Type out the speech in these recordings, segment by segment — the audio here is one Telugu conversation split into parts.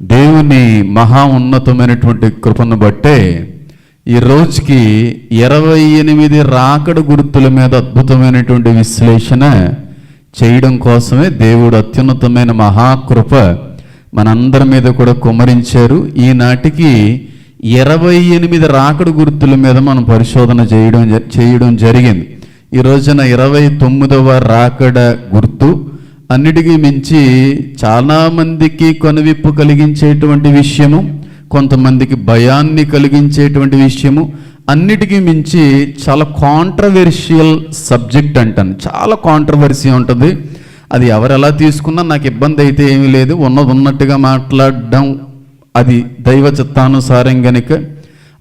దేవుని మహా ఉన్నతమైనటువంటి కృపను బట్టే ఈ రోజుకి 28 రాకడ గుర్తుల మీద అద్భుతమైనటువంటి విశ్లేషణ చేయడం కోసమే దేవుడు అత్యున్నతమైన మహాకృప మనందరి మీద కూడా కుమ్మరించారు. ఈనాటికి 28 రాకడ గుర్తుల మీద మనం పరిశోధన చేయడం జరిగింది. ఈ రోజున 29వ రాకడ గుర్తు అన్నిటికీ మించి చాలామందికి కనువిప్పు కలిగించేటువంటి విషయము, కొంతమందికి భయాన్ని కలిగించేటువంటి విషయము, అన్నిటికీ మించి చాలా కాంట్రవర్షియల్ సబ్జెక్ట్ అంటాను. చాలా కాంట్రవర్సీ ఉంటుంది. అది ఎవరు ఎలా తీసుకున్నా నాకు ఇబ్బంది అయితే ఏమీ లేదు. ఉన్నట్టుగా మాట్లాడడం అది దైవ చిత్తానుసారం కనుక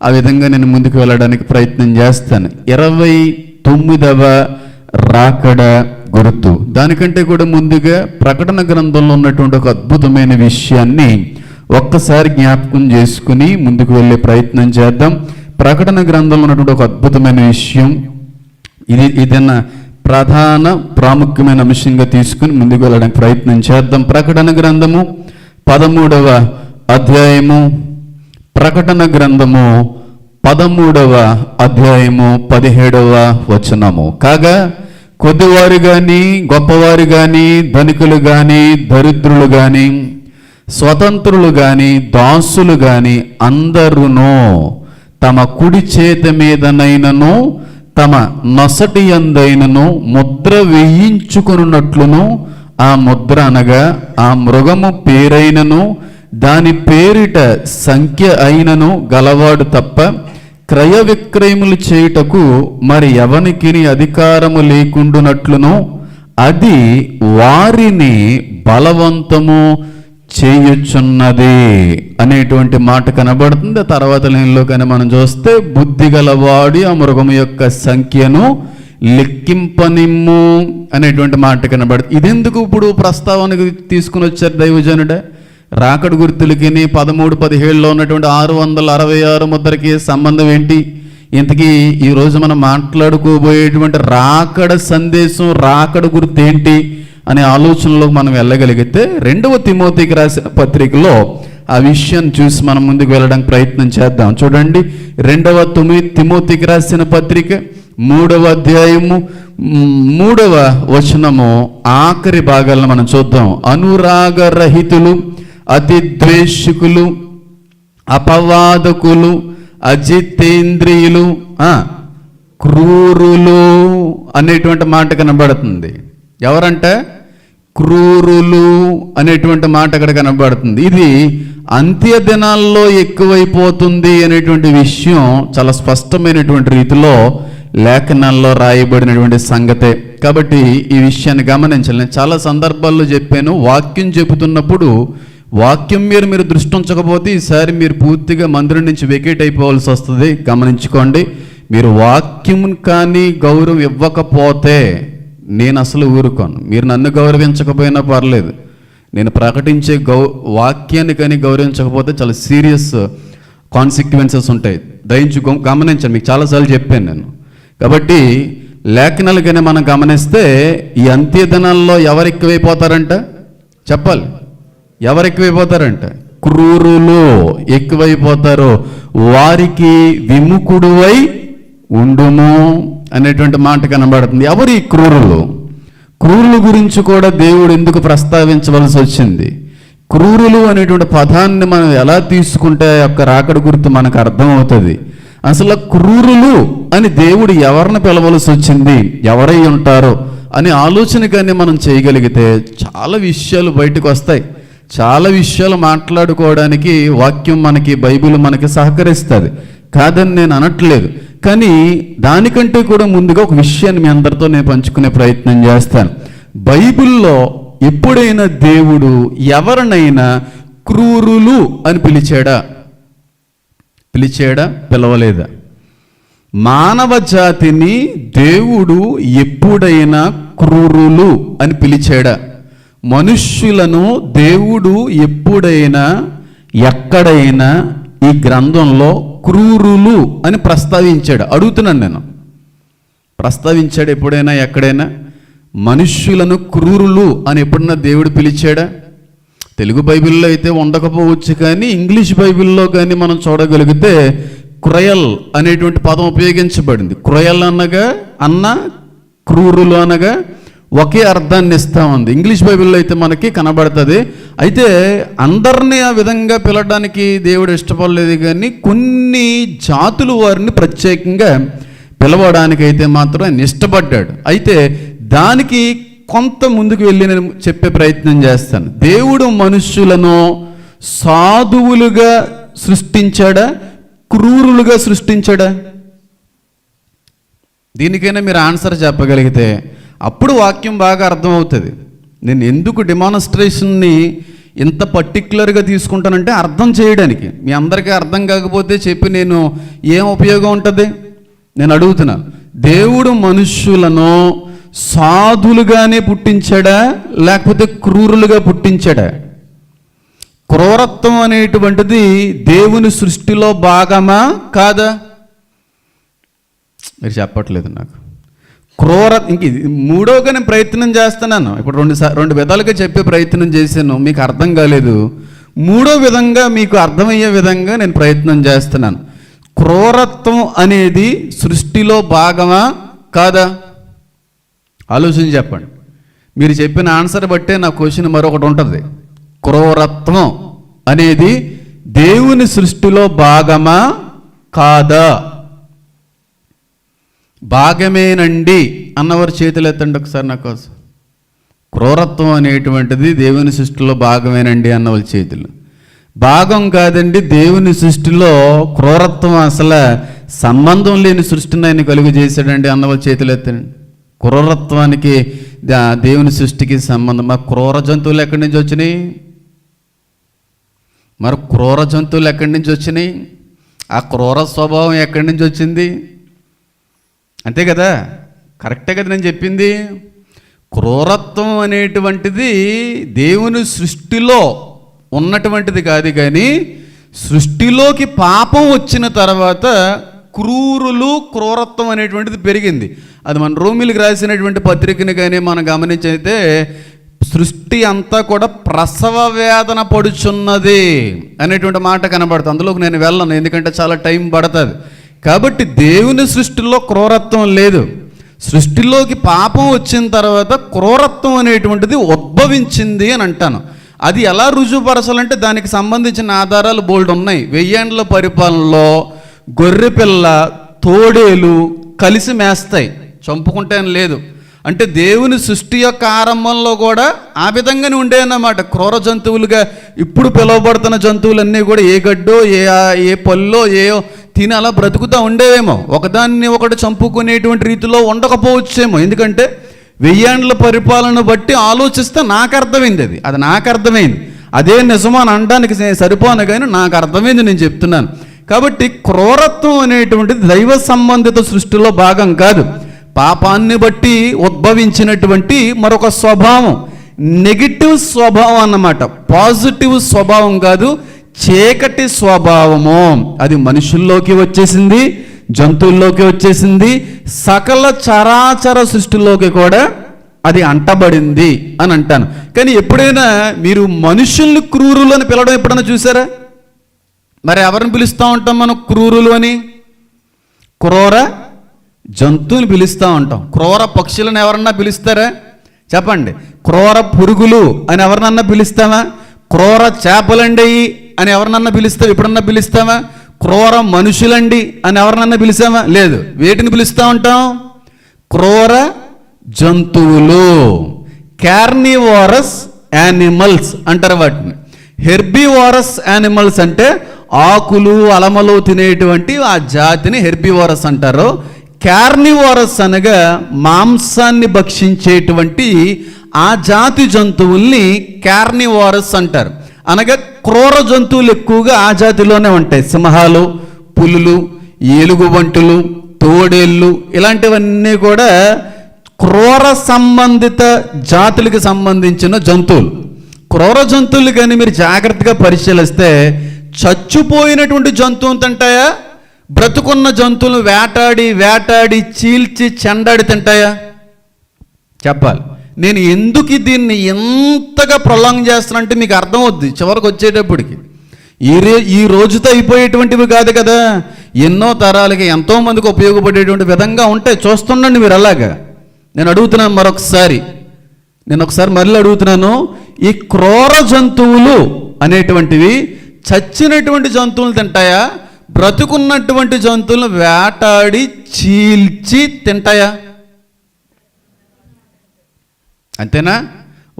ఆ విధంగా నేను ముందుకు వెళ్ళడానికి ప్రయత్నం చేస్తాను. 29వ రాకడ గుర్తు. దానికంటే కూడా ముందుగా ప్రకటన గ్రంథంలో ఉన్నటువంటి ఒక అద్భుతమైన విషయాన్ని ఒక్కసారి జ్ఞాపకం చేసుకుని ముందుకు వెళ్ళే ప్రయత్నం చేద్దాం. ప్రకటన గ్రంథంలో ఉన్నటువంటి ఒక అద్భుతమైన విషయం ఇదన్న ప్రధాన ప్రాముఖ్యమైన అంశంగా తీసుకుని ముందుకు వెళ్ళడానికి ప్రయత్నం చేద్దాం. ప్రకటన గ్రంథము 13వ అధ్యాయము, ప్రకటన గ్రంథము 13వ అధ్యాయము 17వ వచనము. కాగా కొద్దివారు కానీ, గొప్పవారు కానీ, ధనికులు కానీ, దరిద్రులు కానీ, స్వతంత్రులు కానీ, దాసులు కానీ అందరూనూ తమ కుడి చేతి మీదనైనను తమ నొసటి యందైనను ముద్ర వేయించుకొనున్నట్లును, ఆ ముద్ర అనగా ఆ మృగము పేరైనను దాని పేరిట సంఖ్య అయినను గలవాడు తప్ప క్రయ విక్రయములు చేయుటకు మరి ఎవనికి అధికారము లేకుండునట్లును అది వారిని బలవంతము చేయుచున్నది అనేటువంటి మాట కనబడుతుంది. తర్వాత లైన్లో కానీ మనం చూస్తే బుద్ధి గలవాడి ఆ మృగము యొక్క సంఖ్యను లెక్కింపనిమ్ము అనేటువంటి మాట కనబడుతుంది. ఇదెందుకు ఇప్పుడు ప్రస్తావనకు తీసుకుని వచ్చారు దైవజనుడే? రాకడ గుర్తులకి 13-17లో ఉన్నటువంటి 666 ముద్రకి సంబంధం ఏంటి? ఇంతకీ ఈరోజు మనం మాట్లాడుకోబోయేటువంటి రాకడ సందేశం, రాకడ గుర్తు ఏంటి అనే ఆలోచనలో మనం వెళ్ళగలిగితే 2వ తిమోతికి రాసిన పత్రికలో ఆ విషయాన్ని చూసి మనం ముందుకు వెళ్ళడానికి ప్రయత్నం చేద్దాం. చూడండి, 2వ తిమోతికి రాసిన పత్రిక 3వ అధ్యాయము 3వ వచనము ఆఖరి భాగాలను మనం చూద్దాం. అనురాగరహితులు, అతి ద్వేషకులు, అపవాదకులు, అజితేంద్రియులు, క్రూరులు అనేటువంటి మాట కనబడుతుంది. ఎవరంటే క్రూరులు అనేటువంటి మాట అక్కడ కనబడుతుంది. ఇది అంత్య దినాల్లో ఎక్కువైపోతుంది అనేటువంటి విషయం చాలా స్పష్టమైనటువంటి రీతిలో లేఖనాల్లో రాయబడినటువంటి సంగతే. కాబట్టి ఈ విషయాన్ని గమనించాలి. నేను చాలా సందర్భాల్లో చెప్పాను, వాక్యం చెబుతున్నప్పుడు వాక్యం మీద మీరు దృష్టి ఉంచకపోతే ఈసారి మీరు పూర్తిగా మందిరం నుంచి వెకేట్ అయిపోవాల్సి వస్తుంది. గమనించుకోండి. మీరు వాక్యం కానీ గౌరవం ఇవ్వకపోతే నేను అసలు ఊరుకోను. మీరు నన్ను గౌరవించకపోయినా పర్లేదు, నేను ప్రకటించే వాక్యాన్ని కానీ గౌరవించకపోతే చాలా సీరియస్ కాన్సిక్వెన్సెస్ ఉంటాయి. దయించు గమనించండి, మీకు చాలాసార్లు చెప్పాను నేను. కాబట్టి లేఖనాలు కానీ మనం గమనిస్తే ఈ అంత్య దినాల్లో ఎవరు ఎక్కువైపోతారంట? చెప్పాలి, ఎవరు ఎక్కువైపోతారంట? క్రూరులు ఎక్కువైపోతారు. వారికి విముఖుడువై ఉండుము అనేటువంటి మాట కనబడుతుంది. ఎవరు ఈ క్రూరులు? క్రూరుల గురించి కూడా దేవుడు ఎందుకు ప్రస్తావించవలసి వచ్చింది? క్రూరులు అనేటువంటి పదాన్ని మనం ఎలా తీసుకుంటే యొక్క రాకడ గుర్తు మనకు అర్థమవుతుంది. అసలు క్రూరులు అని దేవుడు ఎవరిని పిలవలసి వచ్చింది, ఎవరై ఉంటారో అనే ఆలోచన కానీ మనం చేయగలిగితే చాలా విషయాలు బయటకు వస్తాయి. చాలా విషయాలు మాట్లాడుకోవడానికి వాక్యం మనకి, బైబిల్ మనకి సహకరిస్తుంది, కాదని నేను అనట్లేదు. కానీ దానికంటే కూడా ముందుగా ఒక విషయాన్ని మీ అందరితో నేను పంచుకునే ప్రయత్నం చేస్తాను. బైబిల్లో ఎప్పుడైనా దేవుడు ఎవరినైనా క్రూరులు అని పిలిచాడా? పిలవలేదా? మానవ జాతిని దేవుడు ఎప్పుడైనా క్రూరులు అని పిలిచాడా? మనుష్యులను దేవుడు ఎప్పుడైనా ఎక్కడైనా ఈ గ్రంథంలో క్రూరులు అని ప్రస్తావించాడు? అడుగుతున్నాను నేను. ప్రస్తావించాడు ఎప్పుడైనా, ఎక్కడైనా? మనుష్యులను క్రూరులు అని ఎప్పుడన్నా దేవుడు పిలిచాడా? తెలుగు బైబిల్లో అయితే ఉండకపోవచ్చు, కానీ ఇంగ్లీష్ బైబిల్లో కానీ మనం చూడగలిగితే క్రయల్ అనేటువంటి పదం ఉపయోగించబడింది. క్రయల్ అనగా క్రూరులు అనగా ఒకే అర్థాన్ని ఇస్తా ఉంది. ఇంగ్లీష్ బైబిల్లో అయితే మనకి కనబడుతుంది. అయితే అందరినీ ఆ విధంగా పిలవడానికి దేవుడు ఇష్టపడలేదు, కానీ కొన్ని జాతులు వారిని ప్రత్యేకంగా పిలవడానికి అయితే మాత్రం ఆయన ఇష్టపడ్డాడు. అయితే దానికి కొంత ముందుకు వెళ్ళి నేను చెప్పే ప్రయత్నం చేస్తాను. దేవుడు మనుష్యులను సాధువులుగా సృష్టించాడా, క్రూరులుగా సృష్టించాడా? దీనికైనా మీరు ఆన్సర్ చెప్పగలిగితే అప్పుడు వాక్యం బాగా అర్థమవుతుంది. నేను ఎందుకు డెమాన్స్ట్రేషన్ని ఇంత పర్టిక్యులర్గా తీసుకుంటానంటే అర్థం చేయడానికి. మీ అందరికీ అర్థం కాకపోతే చెప్పి నేను ఏం ఉపయోగం ఉంటుంది? నేను అడుగుతున్నాను, దేవుడు మనుష్యులను సాధులుగానే పుట్టించాడా లేకపోతే క్రూరులుగా పుట్టించాడా? క్రూరత్వం అనేటువంటిది దేవుని సృష్టిలో భాగమా కాదా? మీరు చెప్పట్లేదు నాకు. ఇంక మూడోగా నేను ప్రయత్నం చేస్తున్నాను. ఇప్పుడు రెండు విధాలుగా చెప్పే ప్రయత్నం చేశాను, మీకు అర్థం కాలేదు. మూడో విధంగా మీకు అర్థమయ్యే విధంగా నేను ప్రయత్నం చేస్తున్నాను. క్రూరత్వం అనేది సృష్టిలో భాగమా కాదా? ఆలోచించి చెప్పండి. మీరు చెప్పిన ఆన్సర్ బట్టే నా క్వశ్చన్ మరొకటి ఉంటుంది. క్రూరత్వం అనేది దేవుని సృష్టిలో భాగమా కాదా? భాగమేనండి అన్నవారు చేతులు ఎత్తండి ఒకసారి నా కోసం. క్రూరత్వం అనేటువంటిది దేవుని సృష్టిలో భాగమేనండి అన్నవాళ్ళ చేతులు. భాగం కాదండి, దేవుని సృష్టిలో క్రూరత్వం అసలు సంబంధం లేని సృష్టిని ఆయన కలుగు చేశాడండి అన్నవాళ్ళ చేతులు ఎత్తండి. క్రూరత్వానికి దేవుని సృష్టికి సంబంధం. మరి క్రూర జంతువులు ఎక్కడి నుంచి వచ్చినాయి? ఆ క్రూర స్వభావం ఎక్కడి నుంచి వచ్చింది? అంతే కదా, కరెక్టే కదా నేను చెప్పింది. క్రూరత్వం అనేటువంటిది దేవుని సృష్టిలో ఉన్నటువంటిది కాదు, కానీ సృష్టిలోకి పాపం వచ్చిన తర్వాత క్రూరత్వం అనేటువంటిది పెరిగింది. అది మన రోమిలకు రాసినటువంటి పత్రికని కానీ మనం గమనించైతే సృష్టి అంతా కూడా ప్రసవ వేదన పడుచున్నది అనేటువంటి మాట కనబడుతుంది. అందులోకి నేను వెళ్ళను, ఎందుకంటే చాలా టైం పడుతుంది. కాబట్టి దేవుని సృష్టిలో క్రూరత్వం లేదు. సృష్టిలోకి పాపం వచ్చిన తర్వాత క్రూరత్వం అనేటువంటిది ఉద్భవించింది అని అంటాను. అది ఎలా రుజువుపరచాలంటే దానికి సంబంధించిన ఆధారాలు బోల్డ్ ఉన్నాయి. 1000 ఏండ్ల పరిపాలనలో గొర్రెపిల్ల తోడేలు కలిసి మేస్తాయి, చంపుకుంటే అని లేదు. అంటే దేవుని సృష్టి యొక్క ఆరంభంలో కూడా ఆ విధంగానే ఉండేవన్నమాట. క్రూర జంతువులుగా ఇప్పుడు పిలువబడుతున్న జంతువులన్నీ కూడా ఏ గడ్డో ఏ పల్లో తిని అలా బ్రతుకుతూ ఉండేవేమో, ఒకదాన్ని ఒకటి చంపుకునేటువంటి రీతిలో ఉండకపోవచ్చేమో. ఎందుకంటే 1000 ఏండ్ల పరిపాలన బట్టి ఆలోచిస్తే నాకు అర్థమైంది. అది నాకు అర్థమైంది. అదే నిజమో అని అనడానికి సరిపోను, కానీ నాకు అర్థమైంది, నేను చెప్తున్నాను. కాబట్టి క్రూరత్వం అనేటువంటిది దైవ సంబంధిత సృష్టిలో భాగం కాదు. పాపాన్ని బట్టి ఉద్భవించినటువంటి మరొక స్వభావం, నెగిటివ్ స్వభావం అన్నమాట. పాజిటివ్ స్వభావం కాదు, చీకటి స్వభావము. అది మనుషుల్లోకి వచ్చేసింది, జంతువుల్లోకి వచ్చేసింది, సకల చరాచర సృష్టిలోకి కూడా అది అంటబడింది అని అంటాను. కానీ ఎప్పుడైనా మీరు మనుషుల్ని క్రూరులు అని పిలవడం ఎప్పుడైనా చూసారా? మరి ఎవరిని పిలుస్తూ ఉంటాం మనం క్రూరులు అని? క్రూర జంతువుని పిలుస్తూ ఉంటాం. క్రూర పక్షులను ఎవరన్నా పిలుస్తారా? చెప్పండి. క్రూర పురుగులు అని ఎవరినన్నా పిలుస్తామా? క్రూర చేపలండి అని ఎవరినన్నా పిలుస్తాం? ఎప్పుడన్నా పిలుస్తామా? క్రూర మనుషులండి అని ఎవరినన్నా పిలిచామా? లేదు. వేటిని పిలుస్తూ ఉంటాం? క్రూర జంతువులు, కార్నివోరస్ యానిమల్స్ అంటారు వాటిని. హెర్బివోరస్ యానిమల్స్ అంటే ఆకులు అలమలు తినేటువంటి ఆ జాతిని హెర్బివోరస్ అంటారు. కార్నివోరస్ అనగా మాంసాన్ని భక్షించేటువంటి ఆ జాతి జంతువుల్ని కార్నివోరస్ అంటారు. అనగా క్రూర జంతువులు ఎక్కువగా ఆ జాతిలోనే ఉంటాయి. సింహాలు, పులులు, ఎలుగుబంటులు, తోడేళ్ళు, ఇలాంటివన్నీ కూడా క్రూర సంబంధిత జాతులకు సంబంధించిన జంతువులు. క్రూర జంతువులు కానీ మీరు జాగ్రత్తగా పరిశీలిస్తే చచ్చిపోయినటువంటి జంతువులు తింటాయా? బ్రతుకున్న జంతువులు వేటాడి చీల్చి చెండాడి తింటాయా? చెప్పాలి. నేను ఎందుకు దీన్ని ఎంతగా ప్రొలాంగ్ చేస్తానంటే మీకు అర్థమవుద్ది చివరికి వచ్చేటప్పటికి. ఈ రోజుతో అయిపోయేటువంటివి కాదు కదా, ఎన్నో తరాలకి ఎంతోమందికి ఉపయోగపడేటువంటి విధంగా ఉంటాయి. చూస్తుండండి మీరు అలాగా. నేను అడుగుతున్నాను ఒకసారి మళ్ళీ అడుగుతున్నాను, ఈ క్రూర జంతువులు అనేటువంటివి చచ్చినటువంటి జంతువులు తింటాయా, బ్రతుకున్నటువంటి జంతువులను వేటాడి చీల్చి తింటాయా? అంతేనా?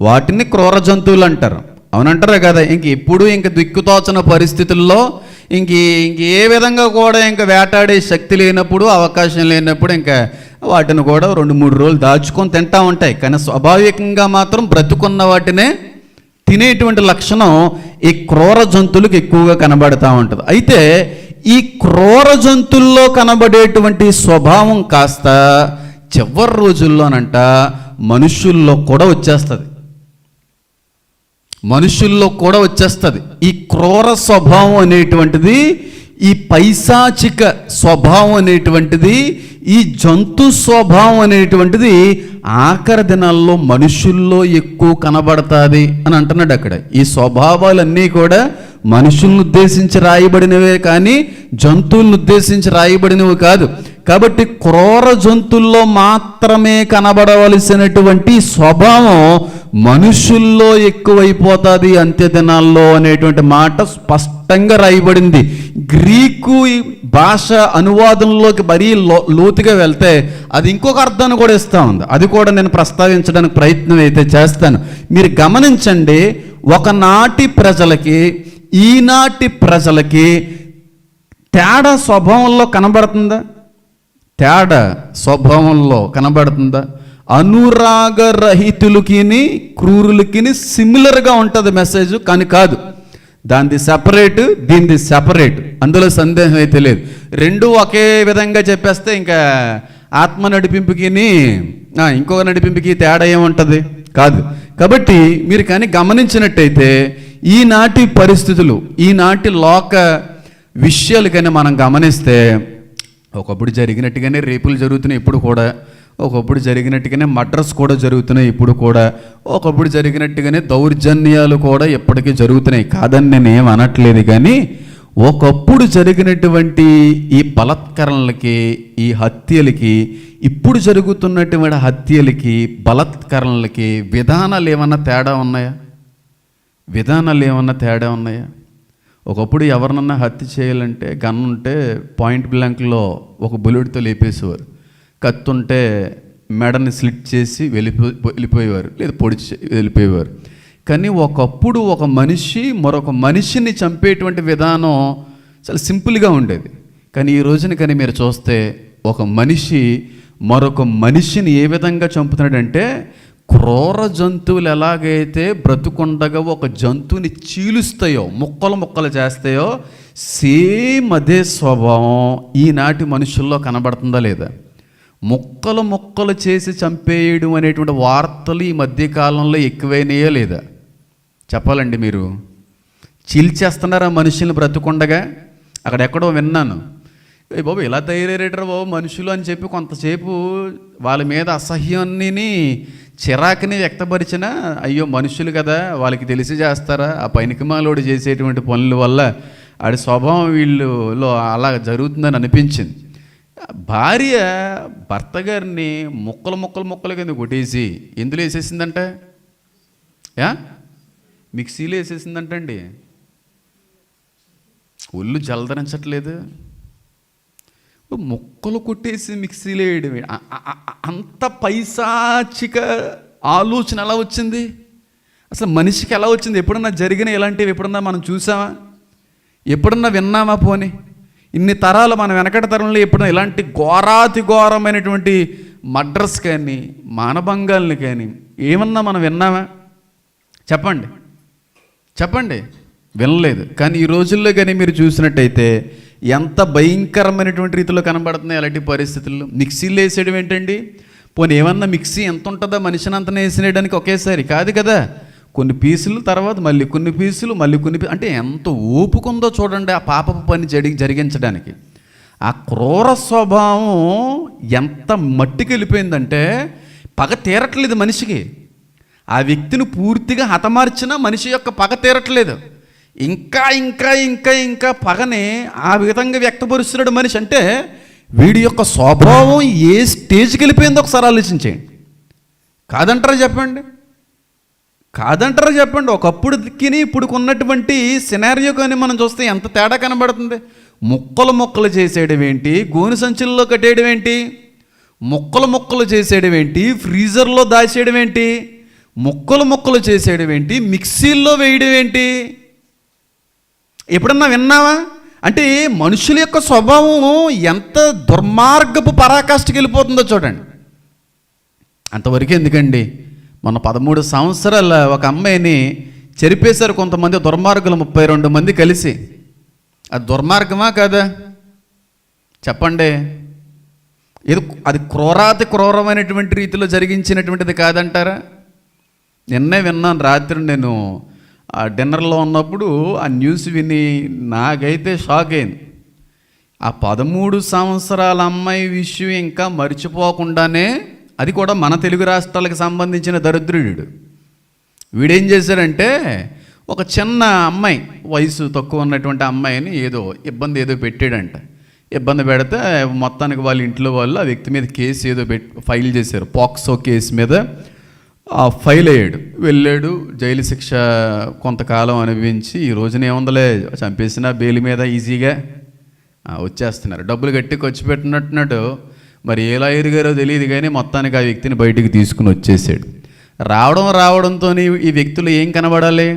వాటిని క్రూర జంతువులు అంటారు. అవునంటారా కదా? ఎప్పుడు దిక్కుతోచన పరిస్థితుల్లో ఏ విధంగా కూడా వేటాడే శక్తి లేనప్పుడు, అవకాశం లేనప్పుడు వాటిని కూడా 2-3 రోజులు దాచుకొని తింటా ఉంటాయి. కానీ స్వాభావికంగా మాత్రం బ్రతుకున్న వాటినే తినేటువంటి లక్షణం ఈ క్రూర జంతువులకు ఎక్కువగా కనబడుతూ ఉంటుంది. అయితే ఈ క్రూర జంతువుల్లో కనబడేటువంటి స్వభావం కాస్త చివరి రోజుల్లోనంట మనుషుల్లో కూడా వచ్చేస్తుంది. ఈ క్రూర స్వభావం అనేటువంటిది, ఈ పైశాచిక స్వభావం అనేటువంటిది, ఈ జంతు స్వభావం అనేటువంటిది ఆఖరి దినాల్లో మనుషుల్లో ఎక్కువ కనబడుతుంది అని అంటున్నాడు అక్కడ. ఈ స్వభావాలన్నీ కూడా మనుషులను ఉద్దేశించి రాయబడినవే కానీ జంతువులను ఉద్దేశించి రాయబడినవి కాదు. కాబట్టి క్రూర జంతువుల్లో మాత్రమే కనబడవలసినటువంటి స్వభావం మనుషుల్లో ఎక్కువైపోతుంది అంత్య దినాల్లో అనేటువంటి మాట స్పష్టంగా రాయబడింది. గ్రీకు భాష అనువాదంలోకి మరీ లోతుగా వెళ్తే అది ఇంకొక అర్థాన్ని కూడా ఇస్తూ ఉంది. అది కూడా నేను ప్రస్తావించడానికి ప్రయత్నం అయితే చేస్తాను. మీరు గమనించండి, ఒకనాటి ప్రజలకి ఈనాటి ప్రజలకి తేడా స్వభావంలో కనబడుతుందా? అనురాగరహితులకి క్రూరులకి సిమిలర్గా ఉంటుంది మెసేజ్, కానీ కాదు. దానిది సెపరేట్, దీనిది సెపరేట్, అందులో సందేహం అయితే లేదు. రెండు ఒకే విధంగా చెప్పేస్తే ఆత్మ నడిపింపుకి ఇంకొక నడిపింపుకి తేడా ఏముంటుంది? కాదు. కాబట్టి మీరు కానీ గమనించినట్టయితే ఈనాటి పరిస్థితులు, ఈనాటి లోక విషయాలు కానీ మనం గమనిస్తే ఒకప్పుడు జరిగినట్టుగానే రేపులు జరుగుతున్నాయి ఇప్పుడు కూడా, ఒకప్పుడు జరిగినట్టుగానే మర్డర్స్ కూడా జరుగుతున్నాయి ఇప్పుడు కూడా, ఒకప్పుడు జరిగినట్టుగానే దౌర్జన్యాలు కూడా ఎప్పటికీ జరుగుతున్నాయి. కాదని నేను ఏం అనట్లేదు, కానీ ఒకప్పుడు జరిగినటువంటి ఈ బలత్కరణలకి, ఈ హత్యలకి, ఇప్పుడు జరుగుతున్నటువంటి హత్యలకి, బలత్కరణలకి విధానాలు ఏమన్నా తేడా ఉన్నాయా? ఒకప్పుడు ఎవరినన్నా హత్య చేయాలంటే గన్ ఉంటే పాయింట్ బ్లాంక్లో ఒక బుల్లెట్తో లేపేసేవారు, కత్తుంటే మెడని స్లిట్ చేసి వెళ్ళిపోయేవారు, లేదా పొడిచి వెళ్ళిపోయేవారు. కానీ ఒకప్పుడు ఒక మనిషి మరొక మనిషిని చంపేటువంటి విధానం చాలా సింపుల్గా ఉండేది. కానీ ఈ రోజున కానీ మీరు చూస్తే ఒక మనిషి మరొక మనిషిని ఏ విధంగా చంపుతున్నాడంటే, క్రూర జంతువులు ఎలాగైతే బ్రతుకుండగా ఒక జంతువుని చీలుస్తాయో, ముక్కలు చేస్తాయో, సేమ్ అదే స్వభావం ఈనాటి మనుషుల్లో కనబడుతుందా లేదా? ముక్కలు చేసి చంపేయడం అనేటువంటి వార్తలు ఈ మధ్యకాలంలో ఎక్కువైనాయా లేదా? చెప్పాలండి. మీరు చీల్చేస్తున్నారా మనుషుల్ని బ్రతుకుండగా? అక్కడెక్కడో విన్నాను, బాబు ఇలా తయారయ్యారు బాబు మనుషులు అని చెప్పి కొంతసేపు వాళ్ళ మీద అసహ్యాన్ని, చిరాకుని వ్యక్తపరిచిన, అయ్యో మనుషులు కదా వాళ్ళకి తెలిసి చేస్తారా, ఆ పనికిమాలోడు చేసేటువంటి పనుల వల్ల ఆడి స్వభావం వీళ్ళలో అలా జరుగుతుందని అనిపించింది. భార్య భర్త గారిని ముక్కలు కింద కొట్టేసి ఎందులో వేసేసిందంట? మిక్సీలో వేసేసిందంటండి. ఒళ్ళు జలధరించట్లేదు, ముక్కలు కొట్టేసి మిక్సీలో వేయడం. అంత పైశాచిక ఆలోచన ఎలా వచ్చింది? అసలు మనిషికి ఎలా వచ్చింది? ఎప్పుడన్నా జరిగిన ఇలాంటివి ఎప్పుడన్నా మనం చూసామా? ఎప్పుడన్నా విన్నామా? పోనీ ఇన్ని తరాలు మన వెనకటి తరంలో ఎప్పుడన్నా ఇలాంటి ఘోరాతి ఘోరమైనటువంటి మర్డర్స్ కానీ, మానభంగాల్ని కానీ ఏమన్నా మనం విన్నామా? చెప్పండి. వినలేదు. కానీ ఈ రోజుల్లో కానీ మీరు చూసినట్టయితే ఎంత భయంకరమైనటువంటి రీతిలో కనబడుతున్నాయి అలాంటి పరిస్థితుల్లో. మిక్సీలో వేసేయడం ఏంటండి? పోనీ ఏమన్నా మిక్సీ ఎంత ఉంటుందో మనిషిని అంతనే వేసినేయడానికి ఒకేసారి కాదు కదా. కొన్ని పీసులు, తర్వాత మళ్ళీ కొన్ని పీసులు, అంటే ఎంత ఓపుకుందో చూడండి ఆ పాపపు పని జరిగించడానికి. ఆ క్రూర స్వభావం ఎంత మట్టికి వెళ్ళిపోయిందంటే పగ తీరట్లేదు మనిషికి. ఆ వ్యక్తిని పూర్తిగా హతమార్చినా మనిషి యొక్క పగ తీరట్లేదు. ఇంకా ఇంకా ఇంకా ఇంకా పగని ఆ విధంగా వ్యక్తపరుస్తున్నాడు మనిషి. అంటే వీడి యొక్క స్వభావం ఏ స్టేజ్కి వెళ్ళిపోయిందో ఒకసారి ఆలోచించేయండి. కాదంటారా చెప్పండి? కాదంటారా చెప్పండి? ఒకప్పుడుకి ఇప్పుడు ఉన్నటువంటి సినారియో కానీ మనం చూస్తే ఎంత తేడా కనబడుతుంది. ముక్కలు ముక్కలు చేసేయడం ఏంటి, గోను సంచుల్లో కట్టేయడం ఏంటి, ముక్కలు చేసేయడం ఏంటి, ఫ్రీజర్లో దాచేయడం ఏంటి, ముక్కలు చేసేయడం ఏంటి, మిక్సీల్లో వేయడం ఏంటి? ఎప్పుడన్నా విన్నావా? అంటే మనుషుల యొక్క స్వభావం ఎంత దుర్మార్గపు పరాకాష్ఠకి వెళ్ళిపోతుందో చూడండి. అంతవరకు ఎందుకండి, మన 13 సంవత్సరాల ఒక అమ్మాయిని చెరిపేశారు కొంతమంది దుర్మార్గులు, 32 మంది కలిసి. అది దుర్మార్గమా కాదా చెప్పండి? అది క్రూరమైనటువంటి రీతిలో జరిగించినటువంటిది కాదంటారా? నిన్నే విన్నాను రాత్రి, నేను ఆ డిన్నర్లో ఉన్నప్పుడు ఆ న్యూస్ విని నాకైతే షాక్ అయింది. ఆ 13 సంవత్సరాల అమ్మాయి విషయం ఇంకా మర్చిపోకుండానే, అది కూడా మన తెలుగు రాష్ట్రాలకు సంబంధించిన దరిద్రుడు, వీడేం చేశాడంటే ఒక చిన్న అమ్మాయి, వయసు తక్కువ ఉన్నటువంటి అమ్మాయిని ఏదో పెట్టాడంట. ఇబ్బంది పెడితే మొత్తానికి వాళ్ళ ఇంట్లో వాళ్ళు ఆ వ్యక్తి మీద కేసు ఏదో ఫైల్ చేశారు. పాక్సో కేసు మీద ఫైల్ అయ్యాడు, వెళ్ళాడు, జైలు శిక్ష కొంతకాలం అనుభవించి ఈ రోజున ఏముందలే చంపేసిన బెయిల్ మీద ఈజీగా వచ్చేస్తున్నారు. డబ్బులు గట్టి ఖర్చు పెట్టినట్టున్నాడు. మరి ఏ లాయర్ గారో తెలియదు కానీ మొత్తానికి ఆ వ్యక్తిని బయటికి తీసుకుని వచ్చేసాడు. రావడంతో ఈ వ్యక్తులు ఏం కనబడాలి?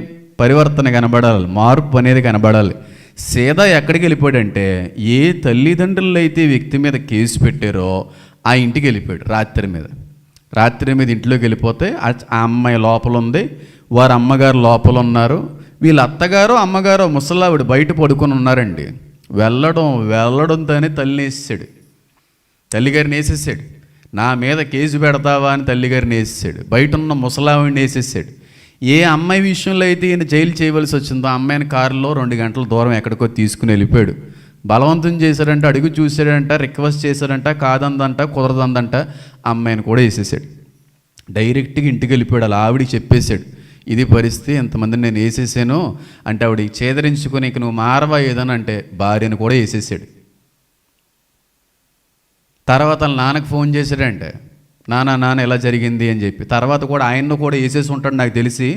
పరివర్తన కనబడాలి, మార్పు అనేది కనబడాలి. సీదా ఎక్కడికి వెళ్ళిపోయాడంటే, ఏ తల్లిదండ్రులు అయితే వ్యక్తి మీద కేసు పెట్టారో ఆ ఇంటికి వెళ్ళిపోయాడు. రాత్రి మీద ఇంట్లోకి వెళ్ళిపోతే ఆ అమ్మాయి లోపల ఉంది, వారి అమ్మగారు లోపల ఉన్నారు, వీళ్ళ అత్తగారు అమ్మగారు ముసలావిడ బయట పడుకొని ఉన్నారండి. వెళ్ళడంతోనే తల్లిగారిని వేసేసాడు. నా మీద కేసు పెడతావా అని తల్లిగారిని వేసేసాడు. బయట ఉన్న ముసలావిడిని వేసేసాడు. ఏ అమ్మాయి విషయంలో అయితే ఈయన జైలు చేయవలసి వచ్చిందో ఆ అమ్మాయిని కారులో 2 గంటల దూరం ఎక్కడికో తీసుకుని వెళ్ళిపోయాడు. బలవంతం చేశాడంట, అడుగు చూశాడంట, రిక్వెస్ట్ చేశాడంట, కాదందంట, కుదరదందంట, అమ్మాయిని కూడా వేసేసాడు. డైరెక్ట్గా ఇంటికి వెళ్ళిపోయాడు. అలా ఆవిడికి చెప్పేశాడు, ఇది పరిస్థితి, ఎంతమందిని నేను వేసేసాను అంటే ఆవిడికి చేదరించుకొని ఇక నువ్వు మారవా ఏదని అంటే భార్యను కూడా వేసేసాడు. తర్వాత నాన్నకు ఫోన్ చేశాడంటే, నాన్న ఎలా జరిగింది అని చెప్పి. తర్వాత కూడా ఆయన్ను కూడా వేసేసి ఉంటాడు నాకు తెలిసి.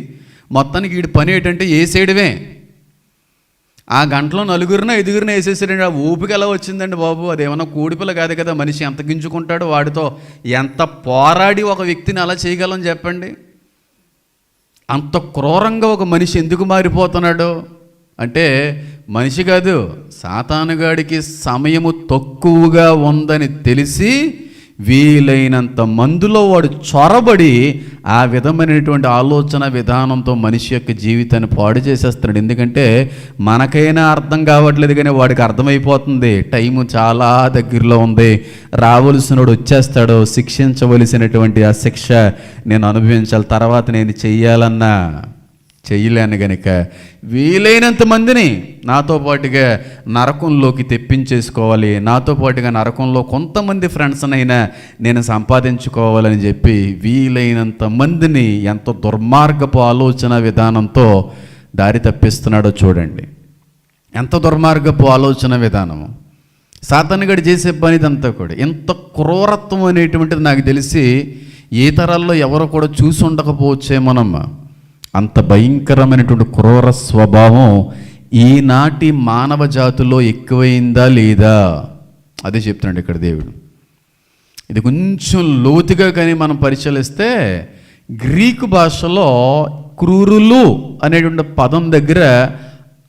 మొత్తానికి వీడి పని ఏంటంటే వేసేయడమే. ఆ గంటలో 4-5 వేసేసాడండి. ఆ ఊపిక ఎలా వచ్చిందండి బాబు? అదేమన్నా కూడిపిల్ల కాదు కదా, మనిషి ఎంత గింజుకుంటాడు, వాడితో ఎంత పోరాడి ఒక వ్యక్తిని అలా చేయగలం చెప్పండి? అంత క్రూరంగా ఒక మనిషి ఎందుకు మారిపోతున్నాడు అంటే, మనిషి కాదు, సాతానుగాడికి సమయము తక్కువగా ఉందని తెలిసి వీలైనంత మందిలో వాడు చొరబడి ఆ విధమైనటువంటి ఆలోచన విధానంతో మనిషి యొక్క జీవితాన్ని పాడు చేసేస్తున్నాడు. ఎందుకంటే మనకైనా అర్థం కావట్లేదు కానీ వాడికి అర్థమైపోతుంది, టైము చాలా దగ్గరలో ఉంది, రావలసినోడు వచ్చేస్తాడు, శిక్షించవలసినటువంటి ఆ శిక్ష నేను అనుభవించాలి, తర్వాత నేను చెయ్యలేను కనుక వీలైనంత మందిని నాతో పాటుగా నరకంలోకి తెప్పించేసుకోవాలి, నాతో పాటుగా నరకంలో కొంతమంది ఫ్రెండ్స్నైనా నేను సంపాదించుకోవాలని చెప్పి వీలైనంత మందిని ఎంత దుర్మార్గపు ఆలోచన విధానంతో దారి తప్పిస్తున్నాడో చూడండి. ఎంత దుర్మార్గపు ఆలోచన విధానము సాతానుగాడు చేసే పనిదంతా కూడా. ఎంత క్రూరత్వం అనేటువంటిది నాకు తెలిసి ఏ తరాల్లో ఎవరో కూడా చూసి ఉండకపోవచ్చేమోనమ్మా. అంత భయంకరమైనటువంటి క్రూర స్వభావం ఈనాటి మానవ జాతిలో ఎక్కువైందా లేదా అదే చెప్తున్నాడు ఇక్కడ దేవుడు. ఇది కొంచెం లోతుగా కానీ మనం పరిశీలిస్తే గ్రీకు భాషలో క్రూరులు అనేటువంటి పదం దగ్గర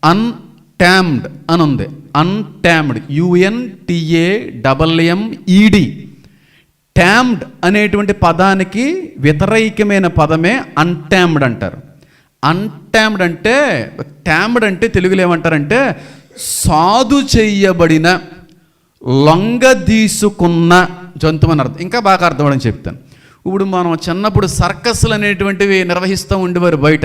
అన్టామ్డ్ అని ఉంది. అన్టామ్డ్, UNTAMMED. ట్యామ్డ్ అనేటువంటి పదానికి వ్యతిరేకమైన పదమే అన్టామ్డ్ అంటారు. అన్టామ్డ్ అంటే, ట్యామ్డ్ అంటే తెలుగులో ఏమంటారంటే సాధు చెయ్యబడిన, లొంగదీసుకున్న జంతువు అని అర్థం. ఇంకా బాగా అర్థమని చెప్తాను. ఇప్పుడు మనం చిన్నప్పుడు సర్కస్లు అనేటువంటివి నిర్వహిస్తూ ఉండేవారు బయట.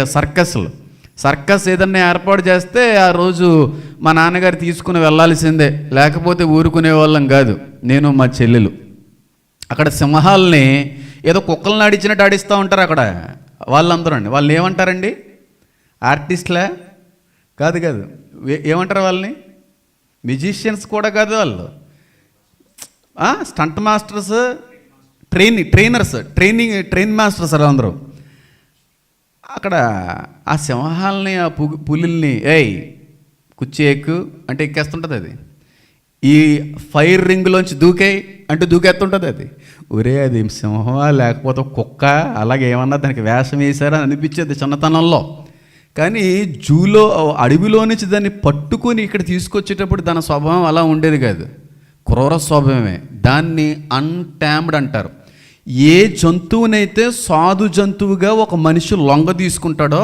సర్కస్ ఏదన్నా ఏర్పాటు చేస్తే ఆ రోజు మా నాన్నగారు తీసుకుని వెళ్ళాల్సిందే, లేకపోతే ఊరుకునే వాళ్ళం కాదు. నేను మా చెల్లెలు అక్కడ సింహాలని ఏదో కుక్కలను ఆడించినట్టు ఆడిస్తూ ఉంటారు. అక్కడ వాళ్ళందరూ అండి. వాళ్ళు ఏమంటారండి? ఆర్టిస్ట్లా? కాదు కాదు. ఏమంటారు వాళ్ళని? మ్యూజిషియన్స్ కూడా కాదు వాళ్ళు. స్టంట్ మాస్టర్స్, ట్రైన్ మాస్టర్స్ అందరూ. అక్కడ ఆ సింహాలని, ఆ పులిల్ని కుర్చీ ఎక్కు అంటే ఎక్కేస్తుంటుంది అది. ఈ ఫైర్ రింగ్లోంచి దూకేయి అంటే దూకేస్తుంటుంది అది. ఒరే అది సింహమా లేకపోతే కుక్క, అలాగే ఏమన్నా దానికి వేషం వేశారా అని అనిపించేది చిన్నతనంలో. కానీ జూలో, అడవిలో నుంచి దాన్ని పట్టుకొని ఇక్కడ తీసుకొచ్చేటప్పుడు దాని స్వభావం అలా ఉండేది కాదు, క్రూర స్వభావమే. దాన్ని అన్టామ్డ్ అంటారు. ఏ జంతువునైతే సాధు జంతువుగా ఒక మనిషి లొంగ తీసుకుంటాడో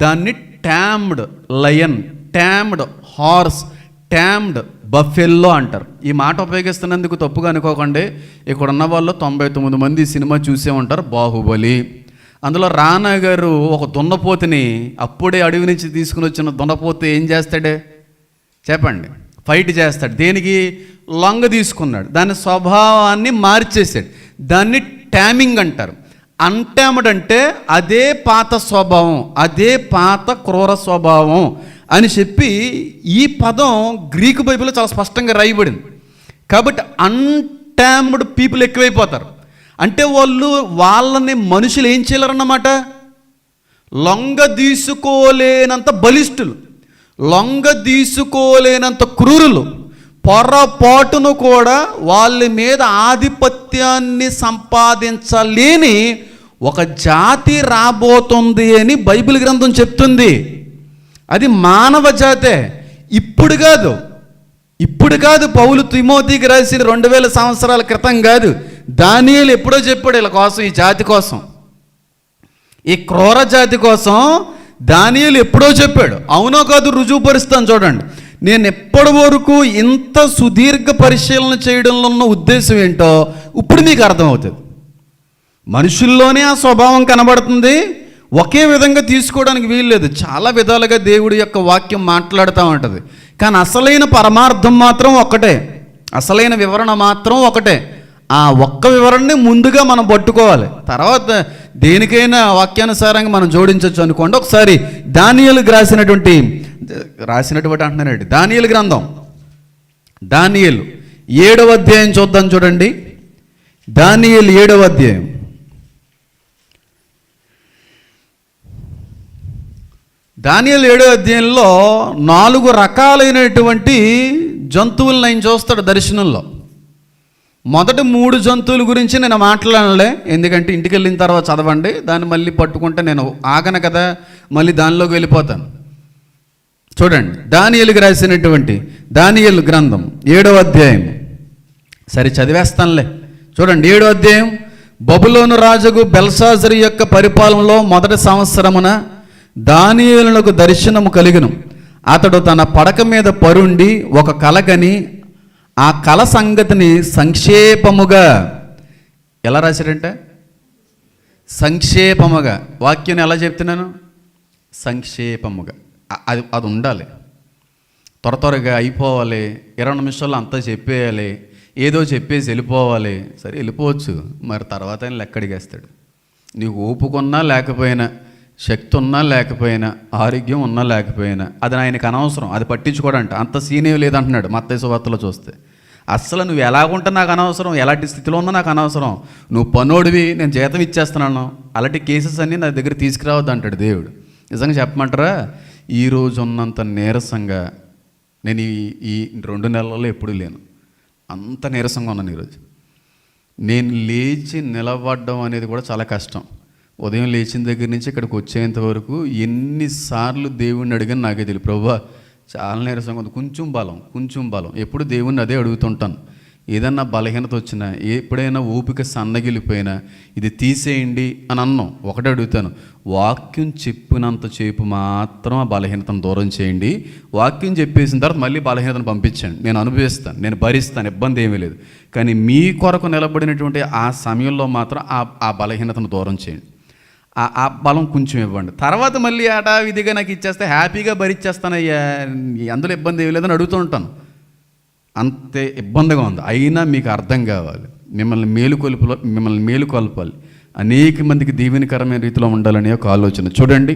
దాన్ని tamed lion, tamed horse, tamed buffalo అంటారు. ఈ మాట ఉపయోగిస్తున్నందుకు తప్పుగా అనుకోకండి. ఇక్కడ ఉన్న వాళ్ళు 99 మంది సినిమా చూసే ఉంటారు, బాహుబలి. అందులో రానా గారు ఒక దున్నపోతుని, అప్పుడే అడవి నుంచి తీసుకుని వచ్చిన దున్నపోతు ఏం చేస్తాడే చెప్పండి? ఫైట్ చేస్తాడు. దేనికి? లొంగ తీసుకున్నాడు. దాని స్వభావాన్ని మార్చేసాడు. దాన్ని ట్యామింగ్ అంటారు. అన్టామ్డ్ అంటే అదే పాత స్వభావం, అదే పాత క్రూర స్వభావం అని చెప్పి ఈ పదం గ్రీకు బైబిల్లో చాలా స్పష్టంగా రాయబడింది. కాబట్టి అన్టామ్డ్ పీపుల్ ఎక్కువైపోతారు. అంటే వాళ్ళని మనుషులు ఏం చేయలేరన్నమాట, లొంగ తీసుకోలేనంత బలిష్ఠులు, లొంగ తీసుకోలేనంత క్రూరులు, పొరపాటును కూడా వాళ్ళ మీద ఆధిపత్యాన్ని సంపాదించలేని ఒక జాతి రాబోతుంది అని బైబిల్ గ్రంథం చెప్తుంది. అది మానవ జాతే. ఇప్పుడు కాదు పౌలు తిమోతికి రాసిన 2000 సంవత్సరాల క్రితం కాదు. దానియేలు ఎప్పుడో చెప్పాడు వీళ్ళ కోసం, ఈ జాతి కోసం, ఈ క్రూర జాతి కోసం దానియేలు ఎప్పుడో చెప్పాడు. అవునో కాదు రుజువుపరుస్తాను చూడండి. నేను ఎప్పటి వరకు ఇంత సుదీర్ఘ పరిశీలన చేయడంలో ఉన్న ఉద్దేశం ఏంటో ఇప్పుడు మీకు అర్థమవుతుంది. మనుషుల్లోనే ఆ స్వభావం కనబడుతుంది. ఒకే విధంగా తీసుకోవడానికి వీల్లేదు. చాలా విధాలుగా దేవుడి యొక్క వాక్యం మాట్లాడుతూ ఉంటుంది. కానీ అసలైన పరమార్థం మాత్రం ఒక్కటే, అసలైన వివరణ మాత్రం ఒకటే. ఆ ఒక్క వివరణని ముందుగా మనం పట్టుకోవాలి. తర్వాత దేనికైనా వాక్యానుసారంగా మనం జోడించవచ్చు అనుకోండి. ఒకసారి దానియేలుకి రాసినటువంటి అంటున్నానండి, దానియేలు గ్రంథం, దానియేలు 7వ అధ్యాయం చూద్దాం చూడండి. దానియేలు 7వ అధ్యాయం. దానియేలు 7వ అధ్యాయంలో 4 రకాలైనటువంటి జంతువులను ఆయన చూస్తాడు దర్శనంలో. మొదటి 3 జంతువుల గురించి నేను మాట్లాడలే, ఎందుకంటే ఇంటికి వెళ్ళిన తర్వాత చదవండి. దాన్ని మళ్ళీ పట్టుకుంటే నేను ఆగను కదా, మళ్ళీ దానిలోకి వెళ్ళిపోతాను. చూడండి, దానియేలుకి రాసినటువంటి దానియేలు గ్రంథం 7వ అధ్యాయం. సరే చదివేస్తానులే. చూడండి 7వ అధ్యాయం. బబులోను రాజుకు బెల్షాజరు యొక్క పరిపాలనలో మొదటి సంవత్సరమున దానియేలునకు దర్శనము కలిగెను. అతడు తన పడక మీద పరుండి ఒక కల కని ఆ కల సంగతిని సంక్షేపముగా, ఎలా రాశాడంటే సంక్షేపముగా, వాక్యాన్ని ఎలా చెప్తున్నాను? సంక్షేపముగా. అది ఉండాలి, త్వరగా అయిపోవాలి, 20 నిమిషాల్లో అంతా చెప్పేయాలి, ఏదో చెప్పేసి వెళ్ళిపోవాలి. సరే వెళ్ళిపోవచ్చు, మరి తర్వాత ఆయన లెక్కడిగేస్తాడు. నీకు ఓపుకున్నా లేకపోయినా, శక్తి ఉన్నా లేకపోయినా, ఆరోగ్యం ఉన్నా లేకపోయినా అది ఆయనకు అనవసరం, అది పట్టించుకోడంట. అంత సీనే లేదంటున్నాడు మత్తయి సువార్తలో చూస్తే. అస్సలు నువ్వు ఎలాగుంటా నాకు అనవసరం, ఎలాంటి స్థితిలో ఉన్నా నాకు అనవసరం, నువ్వు పనోడివి, నేను జీతం ఇచ్చేస్తున్నాను, అలాంటి కేసెస్ అన్నీ నా దగ్గర తీసుకురావద్దు అంటాడు దేవుడు. నిజంగా చెప్పమంటారా, ఈరోజు ఉన్నంత నీరసంగా నేను ఈ 2 నెలల్లో ఎప్పుడూ లేను. అంత నీరసంగా ఉన్నాను ఈరోజు. నేను లేచి నిలబడడం అనేది కూడా చాలా కష్టం. ఉదయం లేచిన దగ్గర నుంచి ఇక్కడికి వచ్చేంత వరకు ఎన్నిసార్లు దేవుణ్ణి అడిగాను నాకే తెలియదు. ప్రభువా చాలా నీరసంగా ఉంది, కొంచెం బలం. ఎప్పుడు దేవుణ్ణి అదే అడుగుతుంటాను. ఏదన్నా బలహీనత వచ్చినా, ఎప్పుడైనా ఓపిక సన్నగిలిపోయినా ఇది తీసేయండి అని అన్నాం. ఒకటే అడుగుతాను, వాక్యం చెప్పినంత చేపు మాత్రం ఆ బలహీనతను దూరం చేయండి. వాక్యం చెప్పేసిన తర్వాత మళ్ళీ బలహీనతను పంపించండి, నేను అనుభవిస్తాను, నేను భరిస్తాను, ఇబ్బంది ఏమీ లేదు. కానీ మీ కొరకు నిలబడినటువంటి ఆ సమయంలో మాత్రం ఆ బలహీనతను దూరం చేయండి. ఆ బలం కొంచెం ఇవ్వండి. తర్వాత మళ్ళీ విధిగా నాకు ఇచ్చేస్తే హ్యాపీగా భరిచ్చేస్తానయ్యా, అందులో ఇబ్బంది ఏమీ లేదని అడుగుతూ ఉంటాను. అంతే ఇబ్బందిగా ఉంది, అయినా మీకు అర్థం కావాలి, మిమ్మల్ని మేలుకొల్పాలి. అనేక మందికి దీవెనకరమైన రీతిలో ఉండాలనే ఒక ఆలోచన. చూడండి,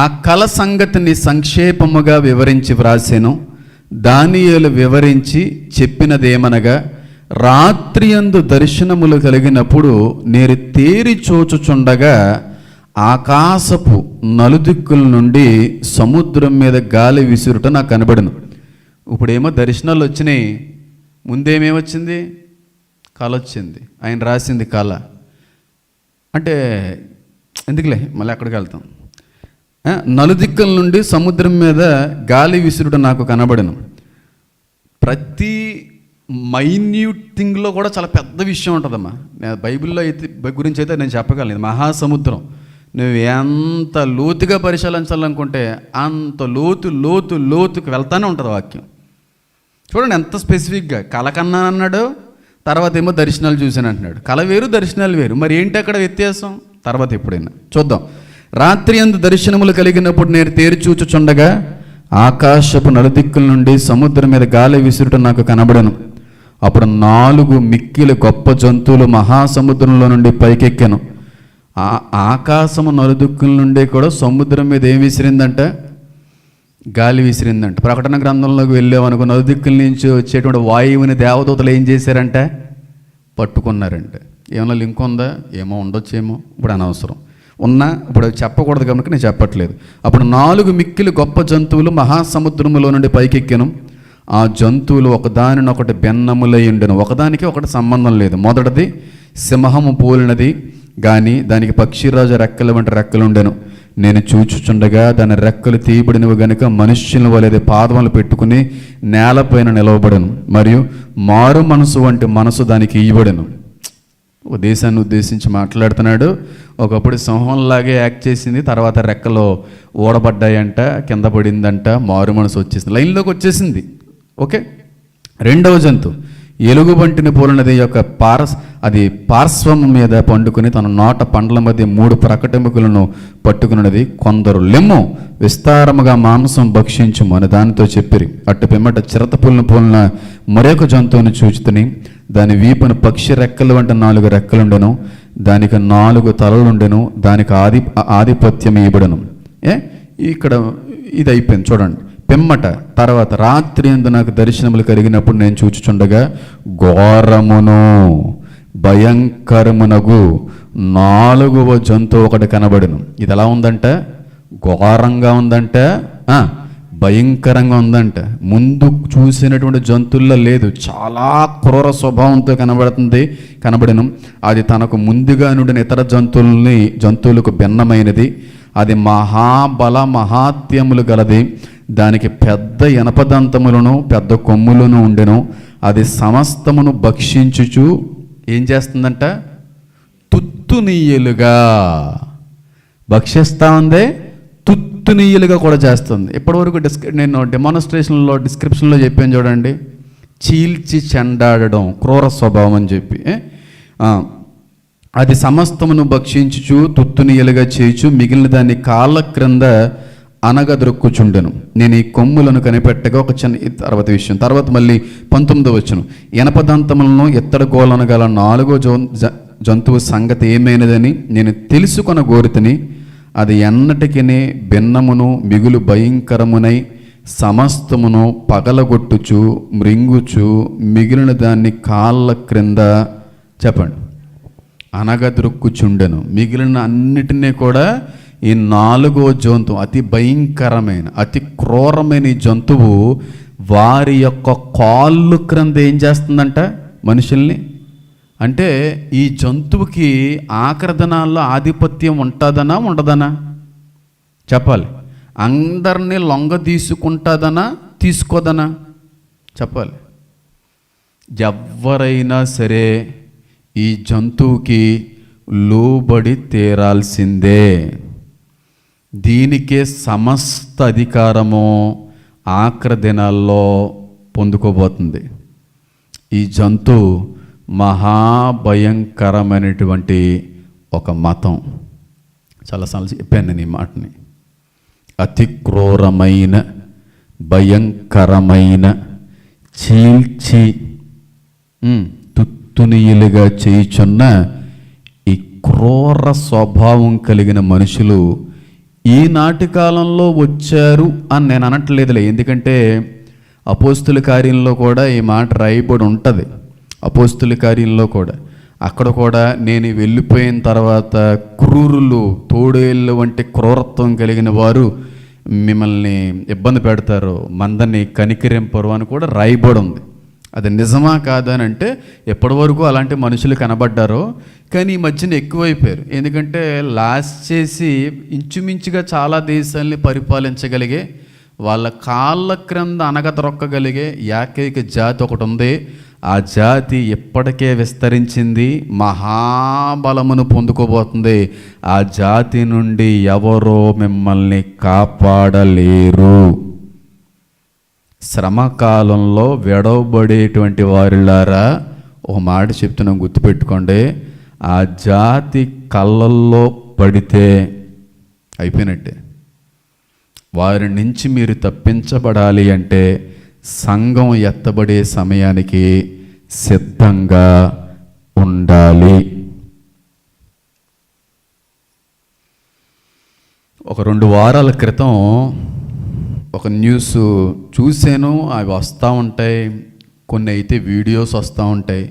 ఆ కల సంగతిని సంక్షేపముగా వివరించి వ్రాసెను. దానియేలు వివరించి చెప్పినదేమనగా, రాత్రియందు దర్శనములు కలిగినప్పుడు నేను తేరి చూచుచుండగా ఆకాశపు నలుదిక్కుల నుండి సముద్రం మీద గాలి విసురుట నాకు కనబడను. ఇప్పుడేమో దర్శనాలు వచ్చినాయి, ముందేమేమొచ్చింది? కళ వచ్చింది. ఆయన రాసింది కళ అంటే ఎందుకులే, మళ్ళీ అక్కడికి వెళ్తాం. నలుదిక్కుల నుండి సముద్రం మీద గాలి విసురుట నాకు కనబడను. ప్రతి మైన్యూట్ థింగ్లో కూడా చాలా పెద్ద విషయం ఉంటుందమ్మా. బైబిల్లో అయితే గురించి అయితే నేను చెప్పగలను. మహాసముద్రం నువ్వు ఎంత లోతుగా పరిశీలించాలనుకుంటే అంత లోతుకు వెళ్తానే ఉంటుంది వాక్యం. చూడండి ఎంత స్పెసిఫిక్గా. కళ కన్నా అన్నాడు, తర్వాత ఏమో దర్శనాలు చూశాను అంటున్నాడు. కళ వేరు, దర్శనాలు వేరు. మరి ఏంటి అక్కడ వ్యత్యాసం? తర్వాత ఎప్పుడైనా చూద్దాం. రాత్రి అందు దర్శనములు కలిగినప్పుడు నేను తేరి చూచుచుండగా ఆకాశపు నలుదిక్కుల నుండి సముద్రం మీద గాలి విసురుట నాకు కనబడను. అప్పుడు 4 మిక్కిలి గొప్ప జంతువులు మహాసముద్రంలో నుండి పైకెక్కాను. ఆకాశము నలుదిక్కుల నుండి కూడా సముద్రం మీద ఏం విసిరిందంట? గాలి విసిరిందంట. ప్రకటన గ్రంథంలోకి వెళ్ళామనుకో, నలుదిక్కుల నుంచి వచ్చేటువంటి వాయువుని దేవదూతలు ఏం చేశారంటే పట్టుకున్నారంట. ఏమన్నా లింక్ ఉందా? ఏమో ఉండొచ్చేమో, ఇప్పుడు అనవసరం. ఉన్నా ఇప్పుడు చెప్పకూడదు కనుక నేను చెప్పట్లేదు. అప్పుడు 4 మిక్కిలి గొప్ప జంతువులు మహాసముద్రములో నుండి పైకెక్కెను. ఆ జంతువులు ఒకదానినొకటి భిన్నములై ఉండెను. ఒకదానికి ఒకటి సంబంధం లేదు. మొదటిది సింహము పోలినది, కానీ దానికి పక్షిరాజు రెక్కల వంటి రెక్కలు ఉండెను. నేను చూచుచుండగా దాని రెక్కలు తీయబడినవి గనుక మనుష్యుల వలె పాదములు పెట్టుకుని నేలపైన నిలవబడెను. మరియు మారు మనసు వంటి మనసు దానికి ఇయ్యబడెను. ఒక దేశాన్ని ఉద్దేశించి మాట్లాడుతున్నాడు. ఒకప్పుడు సింహంలాగే యాక్ట్ చేసింది, తర్వాత రెక్కలు ఊడబడ్డాయంట, కింద పడిందంట, మారు మనసు వచ్చేసింది, లైన్లోకి వచ్చేసింది. ఓకే. రెండవ జంతు ఎలుగుబంటిని పోలినది యొక్క అది పార్శ్వము మీద పండుకుని తన నోట పండ్ల మధ్య 3 ప్రకటెముకలను పట్టుకున్నది. కొందరు లెమ్ము విస్తారముగా మాంసం భక్షించుము అని దానితో చెప్పిరి. అటు పిమ్మట చిరతపుల్ని పోలిన మరొక జంతువుని చూచుతుని దాని వీపున పక్షి రెక్కలు వంటి 4 రెక్కలుండెను. దానికి 4 తలలుండెను. దానికి ఆధిపత్యం ఇవ్వబడను. ఇక్కడ ఇది అయిపోయింది. చూడండి, పిమ్మట తర్వాత రాత్రి యందు నాకు దర్శనములు కలిగినప్పుడు నేను చూచుచుండగా ఘోరమును భయంకరమునగు 4వ జంతువు ఒకటి కనబడును. ఇది ఎలా ఉందంట? ఘోరంగా ఉందంట, భయంకరంగా ఉందంట. ముందు చూసినటువంటి జంతువుల్లో లేదు. చాలా క్రూర స్వభావంతో కనబడను. అది తనకు ముందుగా నుండిన ఇతర జంతువులకు భిన్నమైనది. అది మహాబల మహాత్యములు గలది. దానికి పెద్ద ఇనపదంతములను పెద్ద కొమ్ములను ఉండెను. అది సమస్తమును భక్షించుచు ఏం చేస్తుందంట? తుత్తునీయులుగా భక్షిస్తూ ఉంది, తుత్తునీయులుగా కూడా చేస్తుంది. ఇప్పటివరకు నేను డెమాన్స్ట్రేషన్లో డిస్క్రిప్షన్లో చెప్పాను చూడండి, చీల్చి చెండాడడం క్రూర స్వభావం అని చెప్పి. అది సమస్తమును భక్షించుచు తుత్తునీయులుగా చేయుచు మిగిలిన దాన్ని కాళ్ళ క్రింద అనగదొక్కుచుండెను. నేను ఈ కొమ్ములను కనిపెట్టగా ఒక చిన్న తర్వాత మళ్ళీ 19వ వచనం, ఎనపదంతములను ఎత్తడ గోలను గల 4వ జంతువు సంగతి ఏమైనదని నేను తెలుసుకొన గోరితిని. అది ఎన్నటికి భిన్నమును మిగులు భయంకరమునై సమస్తమును పగలగొట్టుచు మృంగుచు మిగిలిన దాన్ని కాళ్ళ క్రింద చెప్పండి అనగదొక్కుచుండెను. మిగిలిన అన్నిటినీ కూడా ఈ 4వ జంతువు, అతి భయంకరమైన అతి క్రూరమైన ఈ జంతువు వారి యొక్క కాళ్ళు క్రింద ఏం చేస్తుందంట? మనుషుల్ని. అంటే ఈ జంతువుకి ఆఖరి దినాల్లో ఆధిపత్యం ఉంటుందనా ఉండదనా చెప్పాలి. అందరినీ లొంగ తీసుకుంటుందనా తీసుకోదనా చెప్పాలి. ఎవరైనా సరే ఈ జంతువుకి లోబడి తీరాల్సిందే. దీనికే సమస్త అధికారము ఆఖరి దినాల్లో పొందుకోబోతుంది. ఈ జంతువు మహాభయంకరమైనటువంటి ఒక మతం. చాలాసార్లు చెప్పాను నేను ఈ మాటని. అతి క్రూరమైన భయంకరమైన చీల్చి తుత్తునీయులుగా చేయుచున్న క్రూర స్వభావం కలిగిన మనుషులు ఈనాటి కాలంలో వచ్చారు అని నేను అనట్లేదులే. ఎందుకంటే అపోస్తుల కార్యంలో కూడా ఈ మాట రాయబడి ఉంటుంది. అపోస్తుల కార్యంలో కూడా అక్కడ కూడా నేను వెళ్ళిపోయిన తర్వాత క్రూరులు, తోడేళ్ళు వంటి క్రూరత్వం కలిగిన వారు మిమ్మల్ని ఇబ్బంది పెడతారు, మందని కనికరింపరు అని కూడా రాయబడి ఉంది. అది నిజమా కాదా అని అంటే ఎప్పటి వరకు అలాంటి మనుషులు కనబడ్డారో, కానీ ఈ మధ్యన ఎక్కువైపోయారు. ఎందుకంటే లాస్ట్ చేసి ఇంచుమించుగా చాలా దేశాలని పరిపాలించగలిగే, వాళ్ళ కాళ్ళ క్రింద అనగదొక్కగలిగే ఏకైక జాతి ఒకటి ఉంది. ఆ జాతి ఎప్పటికే విస్తరించింది, మహాబలమును పొందుకోబోతుంది. ఆ జాతి నుండి ఎవరో మిమ్మల్ని కాపాడలేరు. శ్రమకాలంలో విడవబడేటువంటి వారిలారా ఒక మాట చెప్తున్నాం, గుర్తుపెట్టుకోండి. ఆ జాతి కళ్ళల్లో పడితే అయిపోయినట్టే. వారి నుంచి మీరు తప్పించబడాలి అంటే సంఘం ఎత్తబడే సమయానికి సిద్ధంగా ఉండాలి. ఒక 2 వారాల క్రితం ఒక న్యూస్ చూశాను. అవి వస్తూ ఉంటాయి, కొన్ని అయితే వీడియోస్ వస్తూ ఉంటాయి,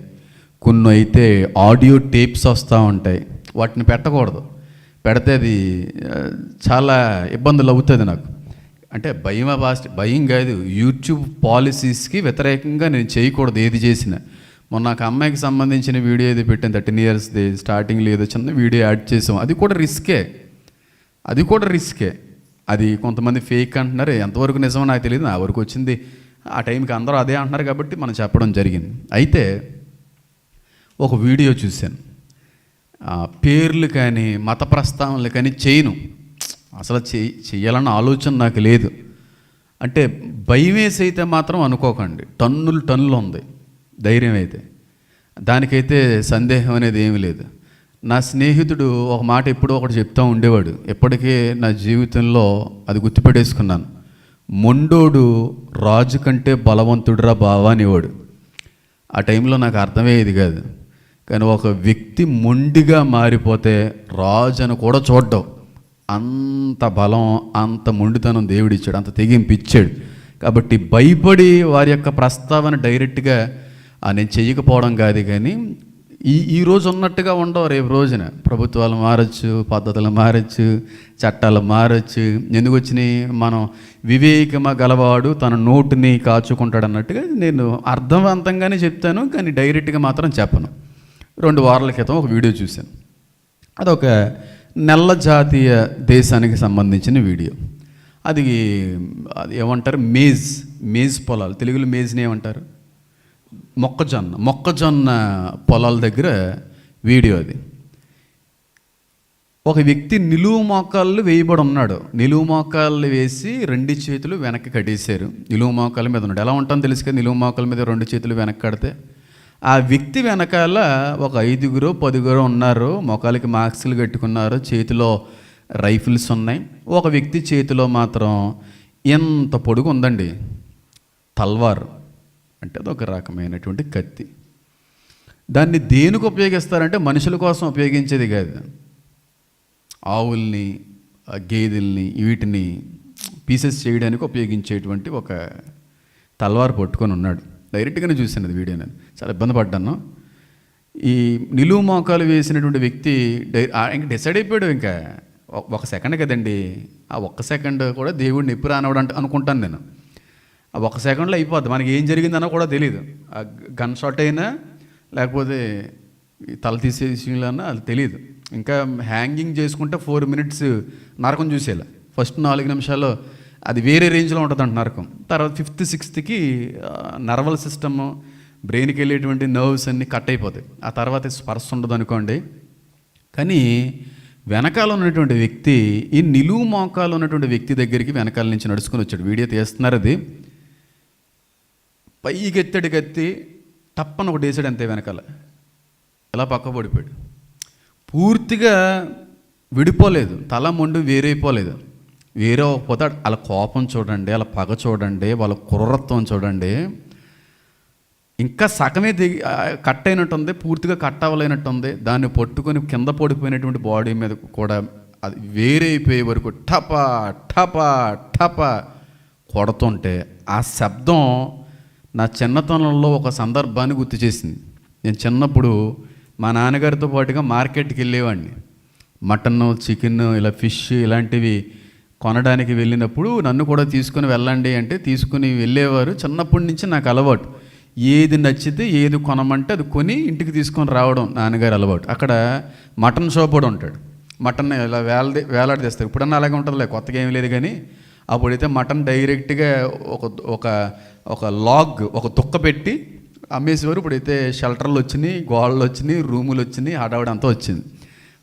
కొన్ని అయితే ఆడియో టేప్స్ వస్తూ ఉంటాయి. వాటిని పెట్టకూడదు, పెడితే అది చాలా ఇబ్బందులు అవుతుంది నాకు. అంటే భయం కాదు, యూట్యూబ్ పాలసీస్కి వ్యతిరేకంగా నేను చేయకూడదు ఏది చేసినా. మొన్న నాకు అమ్మాయికి సంబంధించిన వీడియో ఏది పెట్టాను, 13 ఇయర్స్ది. స్టార్టింగ్లో ఏదో చిన్న వీడియో యాడ్ చేసాం. అది కూడా రిస్కే. అది కొంతమంది ఫేక్ అంటున్నారు, ఎంతవరకు నిజమో నాకు తెలియదు. నా వరకు వచ్చింది ఆ టైంకి అందరూ అదే అంటున్నారు కాబట్టి మనం చెప్పడం జరిగింది. అయితే ఒక వీడియో చూశాను, పేర్లు కానీ మత ప్రస్తావనలు కానీ చేయను, అసలు చెయ్యాలన్న ఆలోచన నాకు లేదు. అంటే భయం వేసి అయితే మాత్రం అనుకోకండి, టన్నులు ఉంది ధైర్యం అయితే, దానికైతే సందేహం అనేది ఏమీ లేదు. నా స్నేహితుడు ఒక మాట ఎప్పుడో ఒకటి చెప్తూ ఉండేవాడు, ఎప్పటికీ నా జీవితంలో అది గుర్తుపెట్టేసుకున్నాను. మొండోడు రాజు కంటే బలవంతుడురా బావా అనేవాడు. ఆ టైంలో నాకు అర్థమయ్యేది కాదు, కానీ ఒక వ్యక్తి మొండిగా మారిపోతే రాజు అని కూడా చూడ్డావు. అంత బలం, అంత మొండితనం దేవుడిచ్చాడు, అంత తెగింపు ఇచ్చాడు. కాబట్టి భయపడి వారి యొక్క ప్రస్తావన డైరెక్ట్గా నేను చెయ్యకపోవడం కాదు, కానీ ఈ రోజు ఉన్నట్టుగా ఉండవు. రేపు రోజున ప్రభుత్వాలు మారచ్చు, పద్ధతులు మారచ్చు, చట్టాలు మారచ్చు. ఎందుకు వచ్చినాయి? మనం వివేకమ గలవాడు తన నోటిని కాచుకుంటాడు అన్నట్టుగా నేను అర్థవంతంగానే చెప్తాను, కానీ డైరెక్ట్గా మాత్రం చెప్పను. 2 వారాల క్రితం ఒక వీడియో చూశాను. అదొక నల్ల జాతీయ దేశానికి సంబంధించిన వీడియో. అది ఏమంటారు, మేజ్ పొలాలు, తెలుగులో మేజ్ని ఏమంటారు, మొక్కజొన్న పొలాల దగ్గర వీడియో. అది ఒక వ్యక్తి నిలువు మోకాళ్ళు వేయబడి ఉన్నాడు. నిలువు మోకాళ్ళు వేసి 2 చేతులు వెనక్కి కట్టేశారు. నిలువు మోకాళ్ళ మీద ఉన్నాడు. ఎలా ఉంటుందో తెలుసు కదా, నిలువు మోకాళ్ళ మీద 2 చేతులు వెనక్కి కడితే. ఆ వ్యక్తి వెనకాల ఒక 5గురో 10గురో ఉన్నారు, మోకాలికి మాస్కులు కట్టుకున్నారు, చేతిలో రైఫిల్స్ ఉన్నాయి. ఒక వ్యక్తి చేతిలో మాత్రం ఎంత పొడుగు ఉందండి, తల్వార్ అంటే అదొక రకమైనటువంటి కత్తి. దాన్ని దేనికి ఉపయోగిస్తారంటే మనుషుల కోసం ఉపయోగించేది కాదు, ఆవుల్ని గేదెల్ని వీటిని పీసెస్ చేయడానికి ఉపయోగించేటువంటి ఒక తల్వార్ పట్టుకొని ఉన్నాడు. డైరెక్ట్గానే చూశాను అది వీడియో. నేను చాలా ఇబ్బంది పడ్డాను. ఈ నిలువు మోకాలు వేసినటువంటి వ్యక్తి ఇంకా డిసైడ్ అయిపోయాడు. ఇంకా 1 సెకండ్ కదండి, ఆ 1 సెకండ్ కూడా దేవుడిని ఎప్పుడు రానవడం అనుకుంటాను నేను. ఆ 1 సెకండ్లో అయిపోద్ది, మనకి ఏం జరిగిందన్నా కూడా తెలియదు. ఆ గన్ షాట్ అయినా లేకపోతే తల తీసేసినా అది తెలియదు. ఇంకా హ్యాంగింగ్ చేసుకుంటే 4 minutes నరకం చూసేలా. ఫస్ట్ 4 నిమిషాల్లో అది వేరే రేంజ్లో ఉంటుంది అంట నరకం. తర్వాత 5th 6thకి నర్వల్ సిస్టమ్, బ్రెయిన్కి వెళ్ళేటువంటి నర్వ్స్ అన్నీ కట్ అయిపోతాయి. ఆ తర్వాత స్పర్శ ఉండదు అనుకోండి. కానీ వెనకాల ఉన్నటువంటి వ్యక్తి, ఈ నిలువు మోకాలు ఉన్నటువంటి వ్యక్తి దగ్గరికి వెనకాల నుంచి నడుచుకొని వచ్చాడు. వీడియో తీస్తున్నారు. అది పైకి ఎత్తడి కత్తి టప్పని ఒకటి వేసాడు అంతే, వెనకాల ఇలా పక్క పడిపోయాడు. పూర్తిగా విడిపోలేదు, తల మొండు వేరైపోలేదు. వేరే పోతే వాళ్ళ కోపం చూడండి, వాళ్ళ పగ చూడండి, వాళ్ళ క్రూరత్వం చూడండి. ఇంకా సగమే కట్ అయినట్టుంది, పూర్తిగా కట్ అవ్వలేనట్టుంది. దాన్ని పట్టుకొని కింద పడిపోయినటువంటి బాడీ మీద కూడా అది వేరైపోయే వరకు టపా టపా టపా కొడుతుంటే ఆ శబ్దం నా చిన్నతనంలో ఒక సందర్భాన్ని గుర్తు చేసింది. నేను చిన్నప్పుడు మా నాన్నగారితో పాటుగా మార్కెట్కి వెళ్ళేవాడిని. మటన్, చికెన్, ఇలా ఫిష్ ఇలాంటివి కొనడానికి వెళ్ళినప్పుడు నన్ను కూడా తీసుకుని వెళ్ళండి అంటే తీసుకుని వెళ్ళేవారు. చిన్నప్పటి నుంచి నాకు అలవాటు, ఏది నచ్చితే ఏది కొనమంటే అది కొని ఇంటికి తీసుకొని రావడం నాన్నగారు అలవాటు. అక్కడ మటన్ షాప్ కూడా ఉంటాడు. మటన్ ఇలా వేలాడదీస్తారు. ఇప్పుడన్నా అలాగే ఉంటుందిలే, కొత్తగా ఏమీ లేదు. కానీ అప్పుడైతే మటన్ డైరెక్ట్గా ఒక లాగ్, ఒక తుక్క పెట్టి అమ్మేసేవారు. ఇప్పుడైతే షెల్టర్లు వచ్చినాయి, గోడలు వచ్చినాయి, రూములు వచ్చినాయి, హడావిడి అంతా వచ్చింది.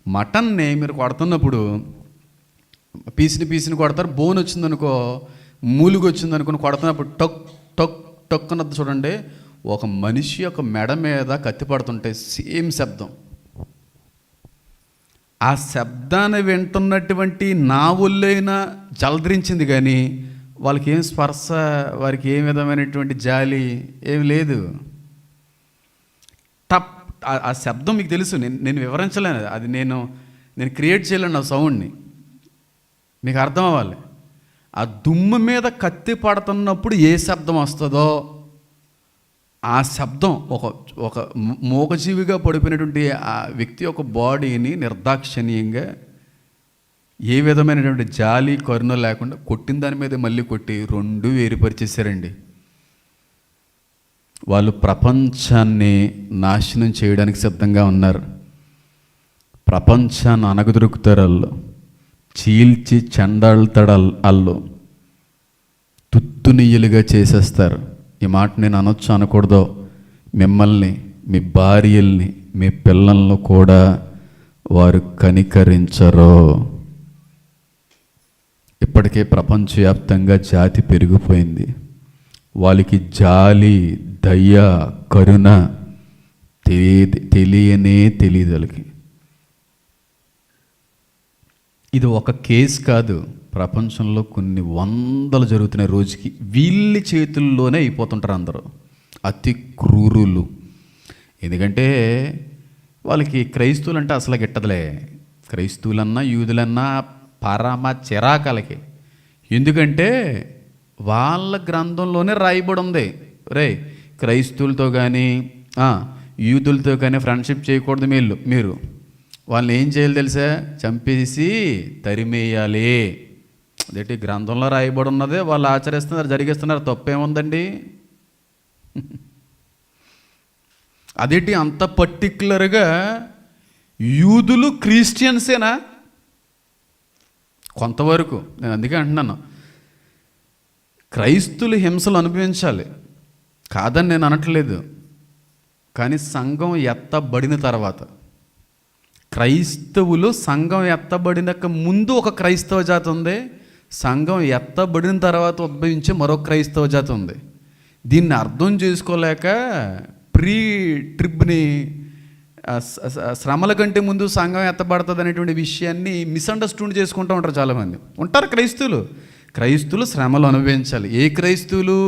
మటన్ని మీరు కొడుతున్నప్పుడు పీసుని కొడతారు. బోన్ వచ్చిందనుకో, మూలుగు వచ్చిందనుకుని కొడుతున్నప్పుడు టొక్ టొక్ టొక్ అన్నది చూడండి, ఒక మనిషి ఒక మెడ మీద కత్తి పడుతుంటే సేమ్ శబ్దం. ఆ శబ్దాన్ని వింటున్నటువంటి నా ఒళ్ళైనా జలధరించింది, కానీ వాళ్ళకి ఏం స్పర్శ, వారికి ఏ విధమైనటువంటి జాలి ఏమి లేదు. టప్ ఆ శబ్దం మీకు తెలుసు, నేను వివరించలేను, అది నేను క్రియేట్ చేయలేను ఆ సౌండ్ని. మీకు అర్థం అవ్వాలి. ఆ దుమ్ము మీద కత్తి పడుతున్నప్పుడు ఏ శబ్దం వస్తుందో ఆ శబ్దం ఒక మూగజీవిగా పడిపోయినటువంటి ఆ వ్యక్తి యొక్క బాడీని నిర్దాక్షిణ్యంగా ఏ విధమైనటువంటి జాలి కరుణ లేకుండా కొట్టిన దాని మీద మళ్ళీ కొట్టి రెండు వేరుపరిచేశారండి. వాళ్ళు ప్రపంచాన్ని నాశనం చేయడానికి సిద్ధంగా ఉన్నారు. ప్రపంచాన్ని అనగదొరుకుతారు వాళ్ళు, చీల్చి చెండాళ్తాడు అల్లు, తుత్తునియ్యలుగా చేసేస్తారు. ఈ మాట నేను అనొచ్చు అనకూడదో, మిమ్మల్ని, మీ భార్యల్ని, మీ పిల్లలను కూడా వారు కనికరించరు. ఇప్పటికే ప్రపంచవ్యాప్తంగా జాతి పెరిగిపోయింది. వాళ్ళకి జాలి, దయ, కరుణ తెలియదు వాళ్ళకి. ఇది ఒక కేసు కాదు, ప్రపంచంలో కొన్ని వందలు జరుగుతున్నాయి రోజుకి. వీళ్ళ చేతుల్లోనే అయిపోతుంటారు అందరూ, అతి క్రూరులు. ఎందుకంటే వాళ్ళకి క్రైస్తవులు అంటే అసలు గిట్టదులే. క్రైస్తవులన్నా యూదులన్నా పరమ చిరాకాలకి. ఎందుకంటే వాళ్ళ గ్రంథంలోనే రాయబడి ఉంది, రే క్రైస్తవులతో కానీ యూదులతో కానీ ఫ్రెండ్షిప్ చేయకూడదు. మీరు వాళ్ళని ఏం చేయాలి తెలుసా? చంపేసి తరిమేయాలి. అదేంటి గ్రంథంలో రాయబడి ఉన్నదే వాళ్ళు ఆచరిస్తున్నారు, జరిగిస్తున్నారు, తప్పేముందండి? అదేంటి అంత పర్టిక్యులర్గా యూదులు క్రిస్టియన్సేనా? కొంతవరకు. నేను అందుకే అంటున్నాను, క్రైస్తువులు హింసలు అనుభవించాలి కాదని నేను అనట్లేదు. కానీ సంఘం ఎత్తబడిన తర్వాత, క్రైస్తవులు సంఘం ఎత్తబడినక ముందు ఒక క్రైస్తవ జాతి ఉంది, సంఘం ఎత్తబడిన తర్వాత ఉద్భవించే మరో క్రైస్తవ జాతి ఉంది. దీన్ని అర్థం చేసుకోలేక ప్రీ ట్రిబ్ని, శ్రమల కంటే ముందు సంఘం ఎత్తబడుతుంది అనేటువంటి విషయాన్ని మిస్అండర్స్టాండ్ చేసుకుంటూ ఉంటారు చాలామంది. ఉంటారు క్రైస్తువులు శ్రమలు అనుభవించాలి. ఏ క్రైస్తువులు?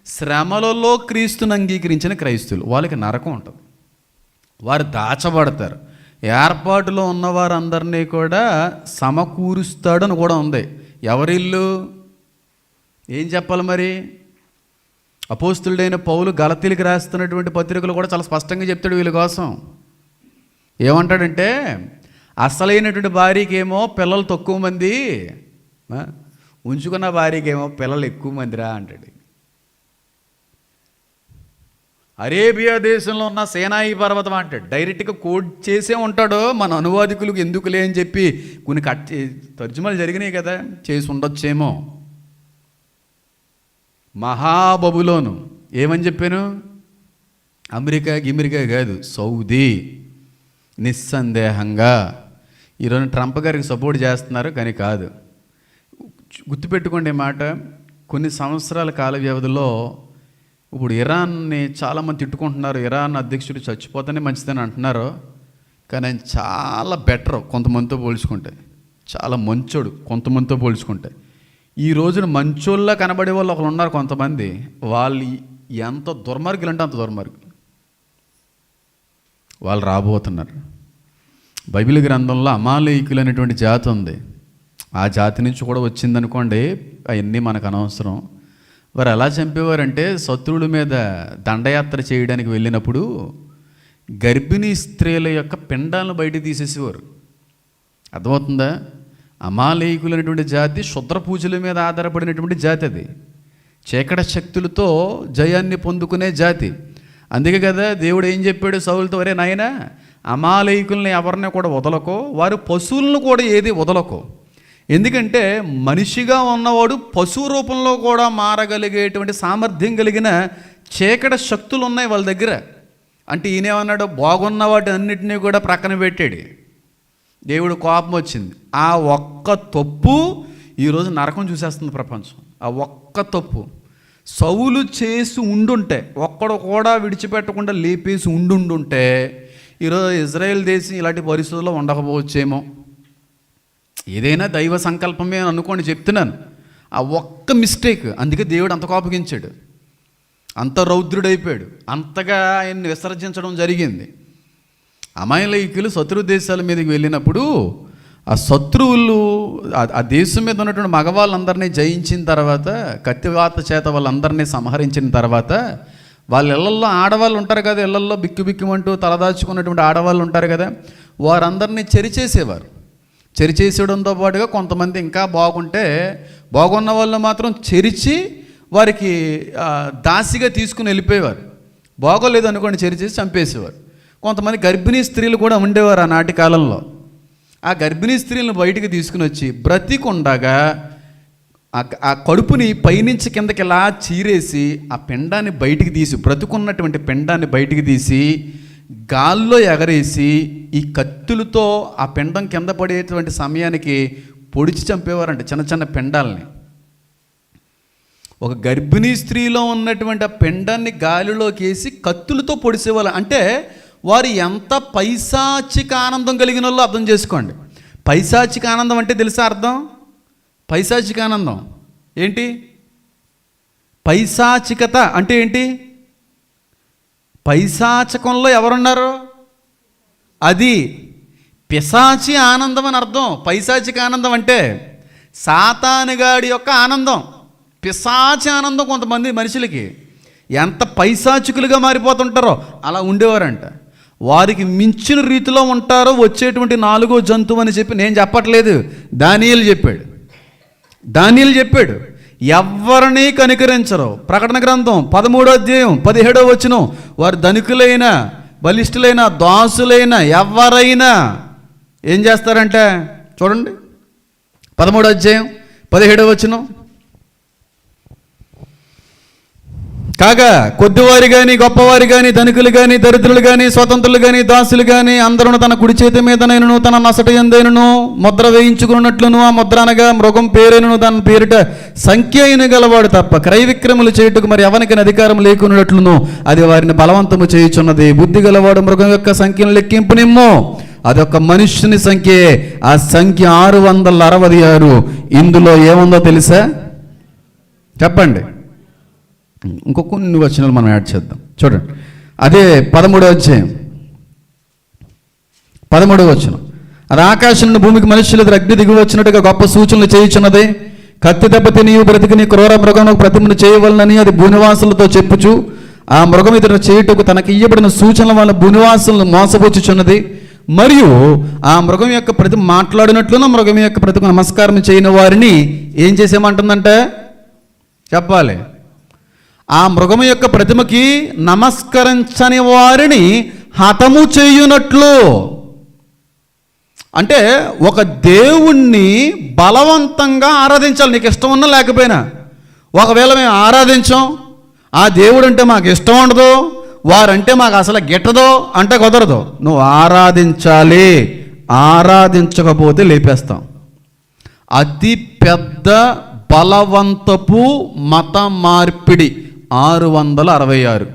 శ్రమలలో క్రీస్తుని అంగీకరించిన క్రైస్తువులు. వాళ్ళకి నరకం ఉంటుంది, వారు దాచబడతారు. ఏర్పాటులో ఉన్నవారందరినీ కూడా సమకూరుస్తాడని కూడా ఉంది. ఎవరిల్లు? ఏం చెప్పాలి మరి? అపోస్తులుడైన పౌలు గలతీలకు రాస్తున్నటువంటి పత్రికలు కూడా చాలా స్పష్టంగా చెప్తాడు వీళ్ళ కోసం. ఏమంటాడంటే, అసలైనటువంటి భార్యకేమో పిల్లలు తక్కువ మంది, ఉంచుకున్న భార్యకేమో పిల్లలు ఎక్కువ మందిరా అంటాడు. అరేబియా దేశంలో ఉన్న సేనాయి పర్వతం అంటాడు. డైరెక్ట్గా కోడ్ చేసే ఉంటాడు. మన అనువాదికులకు ఎందుకులే అని చెప్పి కొన్ని తర్జుమాలు జరిగినాయి కదా, చేసి ఉండొచ్చేమో. మహాబబులోను ఏమని చెప్పాను? అమెరికా కాదు, సౌదీ. నిస్సందేహంగా ఈరోజు ట్రంప్ గారికి సపోర్ట్ చేస్తున్నారు, కానీ కాదు. గుర్తుపెట్టుకోండి మాట. కొన్ని సంవత్సరాల కాల వ్యవధిలో ఇప్పుడు ఇరాన్ని చాలామంది తిట్టుకుంటున్నారు. ఇరాన్ అధ్యక్షుడు చచ్చిపోతేనే మంచిదని అంటున్నారు, కానీ ఆయన చాలా బెటర్ కొంతమందితో పోల్చుకుంటే, చాలా మంచోడు కొంతమందితో పోల్చుకుంటే. ఈ రోజున మంచోళ్ళ కనబడే వాళ్ళు ఒకరు ఉన్నారు కొంతమంది. వాళ్ళు ఎంత దుర్మార్గులు అంటే అంత దుర్మార్గులు. వాళ్ళు రాబోతున్నారు. బైబిల్ గ్రంథంలో అమాలేకులు అనేటువంటి జాతి ఉంది. ఆ జాతి నుంచి కూడా వచ్చిందనుకోండి, అవన్నీ మనకు అనవసరం. వారు ఎలా చంపేవారంటే, శత్రువుల మీద దండయాత్ర చేయడానికి వెళ్ళినప్పుడు గర్భిణీ స్త్రీల యొక్క పిండాలను బయట తీసేసేవారు. అర్థమవుతుందా? అమాలేకులు అనేటువంటి జాతి శుద్ర పూజల మీద ఆధారపడినటువంటి జాతి. అది చీకటి శక్తులతో జయాన్ని పొందుకునే జాతి. అందుకే కదా దేవుడు ఏం చెప్పాడు సౌలుతో, వరే నాయనా, అమాలేకుల్ని ఎవరిని కూడా వదలకో, వారు పశువులను కూడా ఏది వదలకో. ఎందుకంటే మనిషిగా ఉన్నవాడు పశువు రూపంలో కూడా మారగలిగేటువంటి సామర్థ్యం కలిగిన చీకటి శక్తులు ఉన్నాయి వాళ్ళ దగ్గర. అంటే ఈయనేమన్నాడు, బాగున్న వాటి అన్నిటినీ కూడా ప్రక్కన పెట్టాడు. దేవుడు కోపం వచ్చింది. ఆ ఒక్క తప్పు ఈరోజు నరకం చూసేస్తుంది ప్రపంచం. ఆ ఒక్క తప్పు సౌలు చేసి ఉండుంటే, ఒక్కడు కూడా విడిచిపెట్టకుండా లేపేసి ఉండుంటే ఈరోజు ఇజ్రాయెల్ దేశం ఇలాంటి పరిస్థితుల్లో ఉండకపోవచ్చేమో. ఏదైనా దైవ సంకల్పమే అనుకోండి, చెప్తున్నాను. ఆ ఒక్క మిస్టేక్, అందుకే దేవుడు అంత కోపగించాడు, అంత రౌద్రుడైపోయాడు, అంతగా ఆయన్ని విసర్జించడం జరిగింది. అమాలేకులు శత్రు దేశాల మీదకి వెళ్ళినప్పుడు ఆ శత్రువులు ఆ దేశం మీద ఉన్నటువంటి మగవాళ్ళందరినీ జయించిన తర్వాత, కత్తివాత చేత వాళ్ళందరినీ సంహరించిన తర్వాత, వాళ్ళ ఇళ్లల్లో ఆడవాళ్ళు ఉంటారు కదా, ఇళ్లల్లో బిక్కుబిక్కుమంటూ తలదాచుకున్నటువంటి ఆడవాళ్ళు ఉంటారు కదా, వారందరినీ చెరిచేసేవారు. చెరిచేసేయడంతో పాటుగా కొంతమంది ఇంకా బాగున్న వాళ్ళు మాత్రం చెరిచి వారికి దాసిగా తీసుకుని వెళ్ళిపోయేవారు. బాగోలేదు అనుకోండి, చెరిచేసి చంపేసేవారు. కొంతమంది గర్భిణీ స్త్రీలు కూడా ఉండేవారు ఆ నాటి కాలంలో. ఆ గర్భిణీ స్త్రీలను బయటికి తీసుకుని వచ్చి బ్రతికుండగా ఆ కడుపుని పైనుంచి కిందకి ఇలా చీరేసి ఆ పిండాన్ని బయటికి తీసి, బ్రతుకున్నటువంటి పిండాన్ని బయటికి తీసి గాల్లో ఎగరేసి ఈ కత్తులతో ఆ పిండం కింద పడేటువంటి సమయానికి పొడిచి చంపేవారంట చిన్న చిన్న పిండాలని. ఒక గర్భిణీ స్త్రీలో ఉన్నటువంటి ఆ పిండాన్ని గాలిలోకి వేసి కత్తులతో పొడిసేవాళ్ళు. అంటే వారు ఎంత పైశాచిక ఆనందం కలిగిన వాళ్ళు అర్థం చేసుకోండి. పైశాచిక ఆనందం అంటే తెలుసా అర్థం? పైశాచిక ఆనందం ఏంటి? పైశాచికత అంటే ఏంటి? పైశాచకంలో ఎవరున్నారు? అది పిశాచి ఆనందం అని అర్థం. పైశాచిక ఆనందం అంటే సాతానుగాడి యొక్క ఆనందం. పిశాచి ఆనందం కొంతమంది మనుషులకి ఎంత పైశాచికులుగా మారిపోతుంటారో అలా ఉండేవారంట. వారికి మించిన రీతిలో ఉంటారో వచ్చేటువంటి 4వ జంతువు అని చెప్పి నేను చెప్పట్లేదు, దానియేలు చెప్పాడు. ఎవరిని కనికరించరు. ప్రకటన గ్రంథం 13వ అధ్యాయం 17వ వచనం, వారు ధనికులైన బలిష్ఠులైన దాసులైన ఎవరైనా ఏం చేస్తారంటే చూడండి, 13వ అధ్యాయం 17వ వచనం, కాగా కొద్దివారి కానీ గొప్పవారి కానీ ధనికులు కానీ దరిద్రులు కానీ స్వతంత్రులు కానీ దాసులు కానీ అందరూ తన కుడి చేతి మీదనైనను తన నసట ఎందైనను ముద్ర వేయించుకున్నట్లును, ఆ ముద్ర అనగా మృగం పేరైనను దాని పేరిట సంఖ్య అయిన గలవాడు తప్ప క్రయ విక్రములు చేయుటకు మరి ఎవరికి అధికారం లేకున్నట్లును అది వారిని బలవంతము చేయుచున్నది. బుద్ధి గలవాడు మృగం యొక్క సంఖ్యను లెక్కింపునిమ్ము, అదొక మనుష్యుని సంఖ్యే, ఆ సంఖ్య 666. ఇందులో ఏముందో తెలుసా? చెప్పండి. ఇంకో కొన్ని వచనాలు మనం యాడ్ చేద్దాం. చూడండి, అదే 13వ అధ్యాయం 13వ వచనం, అది ఆకాశం నుండి భూమికి మనుషులు అగ్ని దిగి వచ్చినట్టుగా గొప్ప సూచనలు చేయుచున్నది. కత్తి దెబ్బతి నీవు బ్రతికి క్రూర మృగం ప్రతిమను చేయవలనని అది భూనివాసులతో చెప్పుచు ఆ మృగం ఇతర చేయుటకు తనకి ఇయ్యబడిన సూచనల వల్ల భూనివాసులను మోసపుచ్చుచున్నది. మరియు ఆ మృగం యొక్క ప్రతిమ మాట్లాడినట్లున మృగం యొక్క ప్రతిమ నమస్కారం చేయని వారిని ఏం చేసేమంటుందంటే చెప్పాలి, ఆ మృగము యొక్క ప్రతిమకి నమస్కరించని వారిని హతము చేయునట్లు. అంటే ఒక దేవుణ్ణి బలవంతంగా ఆరాధించాలి, నీకు ఇష్టం ఉన్నా లేకపోయినా. ఒకవేళ మేము ఆరాధించాం, ఆ దేవుడు అంటే మాకు ఇష్టం ఉండదు, వారంటే మాకు అసలు గిట్టదో అంటే కుదరదు. నువ్వు ఆరాధించాలి, ఆరాధించకపోతే లేపేస్తాం. అతి పెద్ద బలవంతపు మత మార్పిడి 666.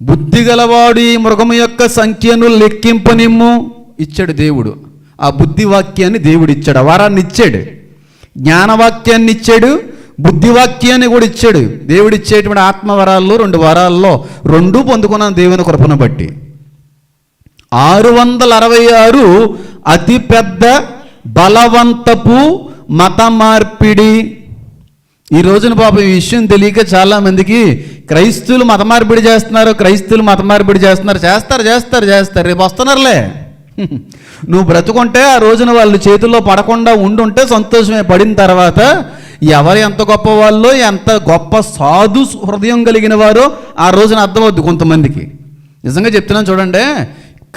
బుద్ధి గలవాడు ఈ మృగము యొక్క సంఖ్యను లెక్కింపనిమ్ము ఇచ్చాడు దేవుడు. ఆ బుద్ధి వాక్యాన్ని దేవుడు ఇచ్చాడు, వరాన్ని ఇచ్చాడు, జ్ఞానవాక్యాన్ని ఇచ్చాడు, బుద్ధివాక్యాన్ని కూడా ఇచ్చాడు. దేవుడు ఇచ్చేటువంటి ఆత్మవరాల్లో 2 వరాల్లో 2 పొందుకున్నాను దేవుని కృపను బట్టి. 666 అతిపెద్ద బలవంతపు మత మార్పిడి. ఈ రోజున పాపం ఈ విషయం తెలియక చాలామందికి క్రైస్తవులు మత మార్పిడి చేస్తున్నారు, చేస్తారు, రేపు వస్తున్నారులే. నువ్వు బ్రతుకుంటే ఆ రోజున వాళ్ళు చేతుల్లో పడకుండా ఉండుంటే సంతోషమే. పడిన తర్వాత ఎవరు ఎంత గొప్ప వాళ్ళో, ఎంత గొప్ప సాధు హృదయం కలిగిన వారో ఆ రోజున అర్థమవుద్ది కొంతమందికి. నిజంగా చెప్తున్నాను చూడండి,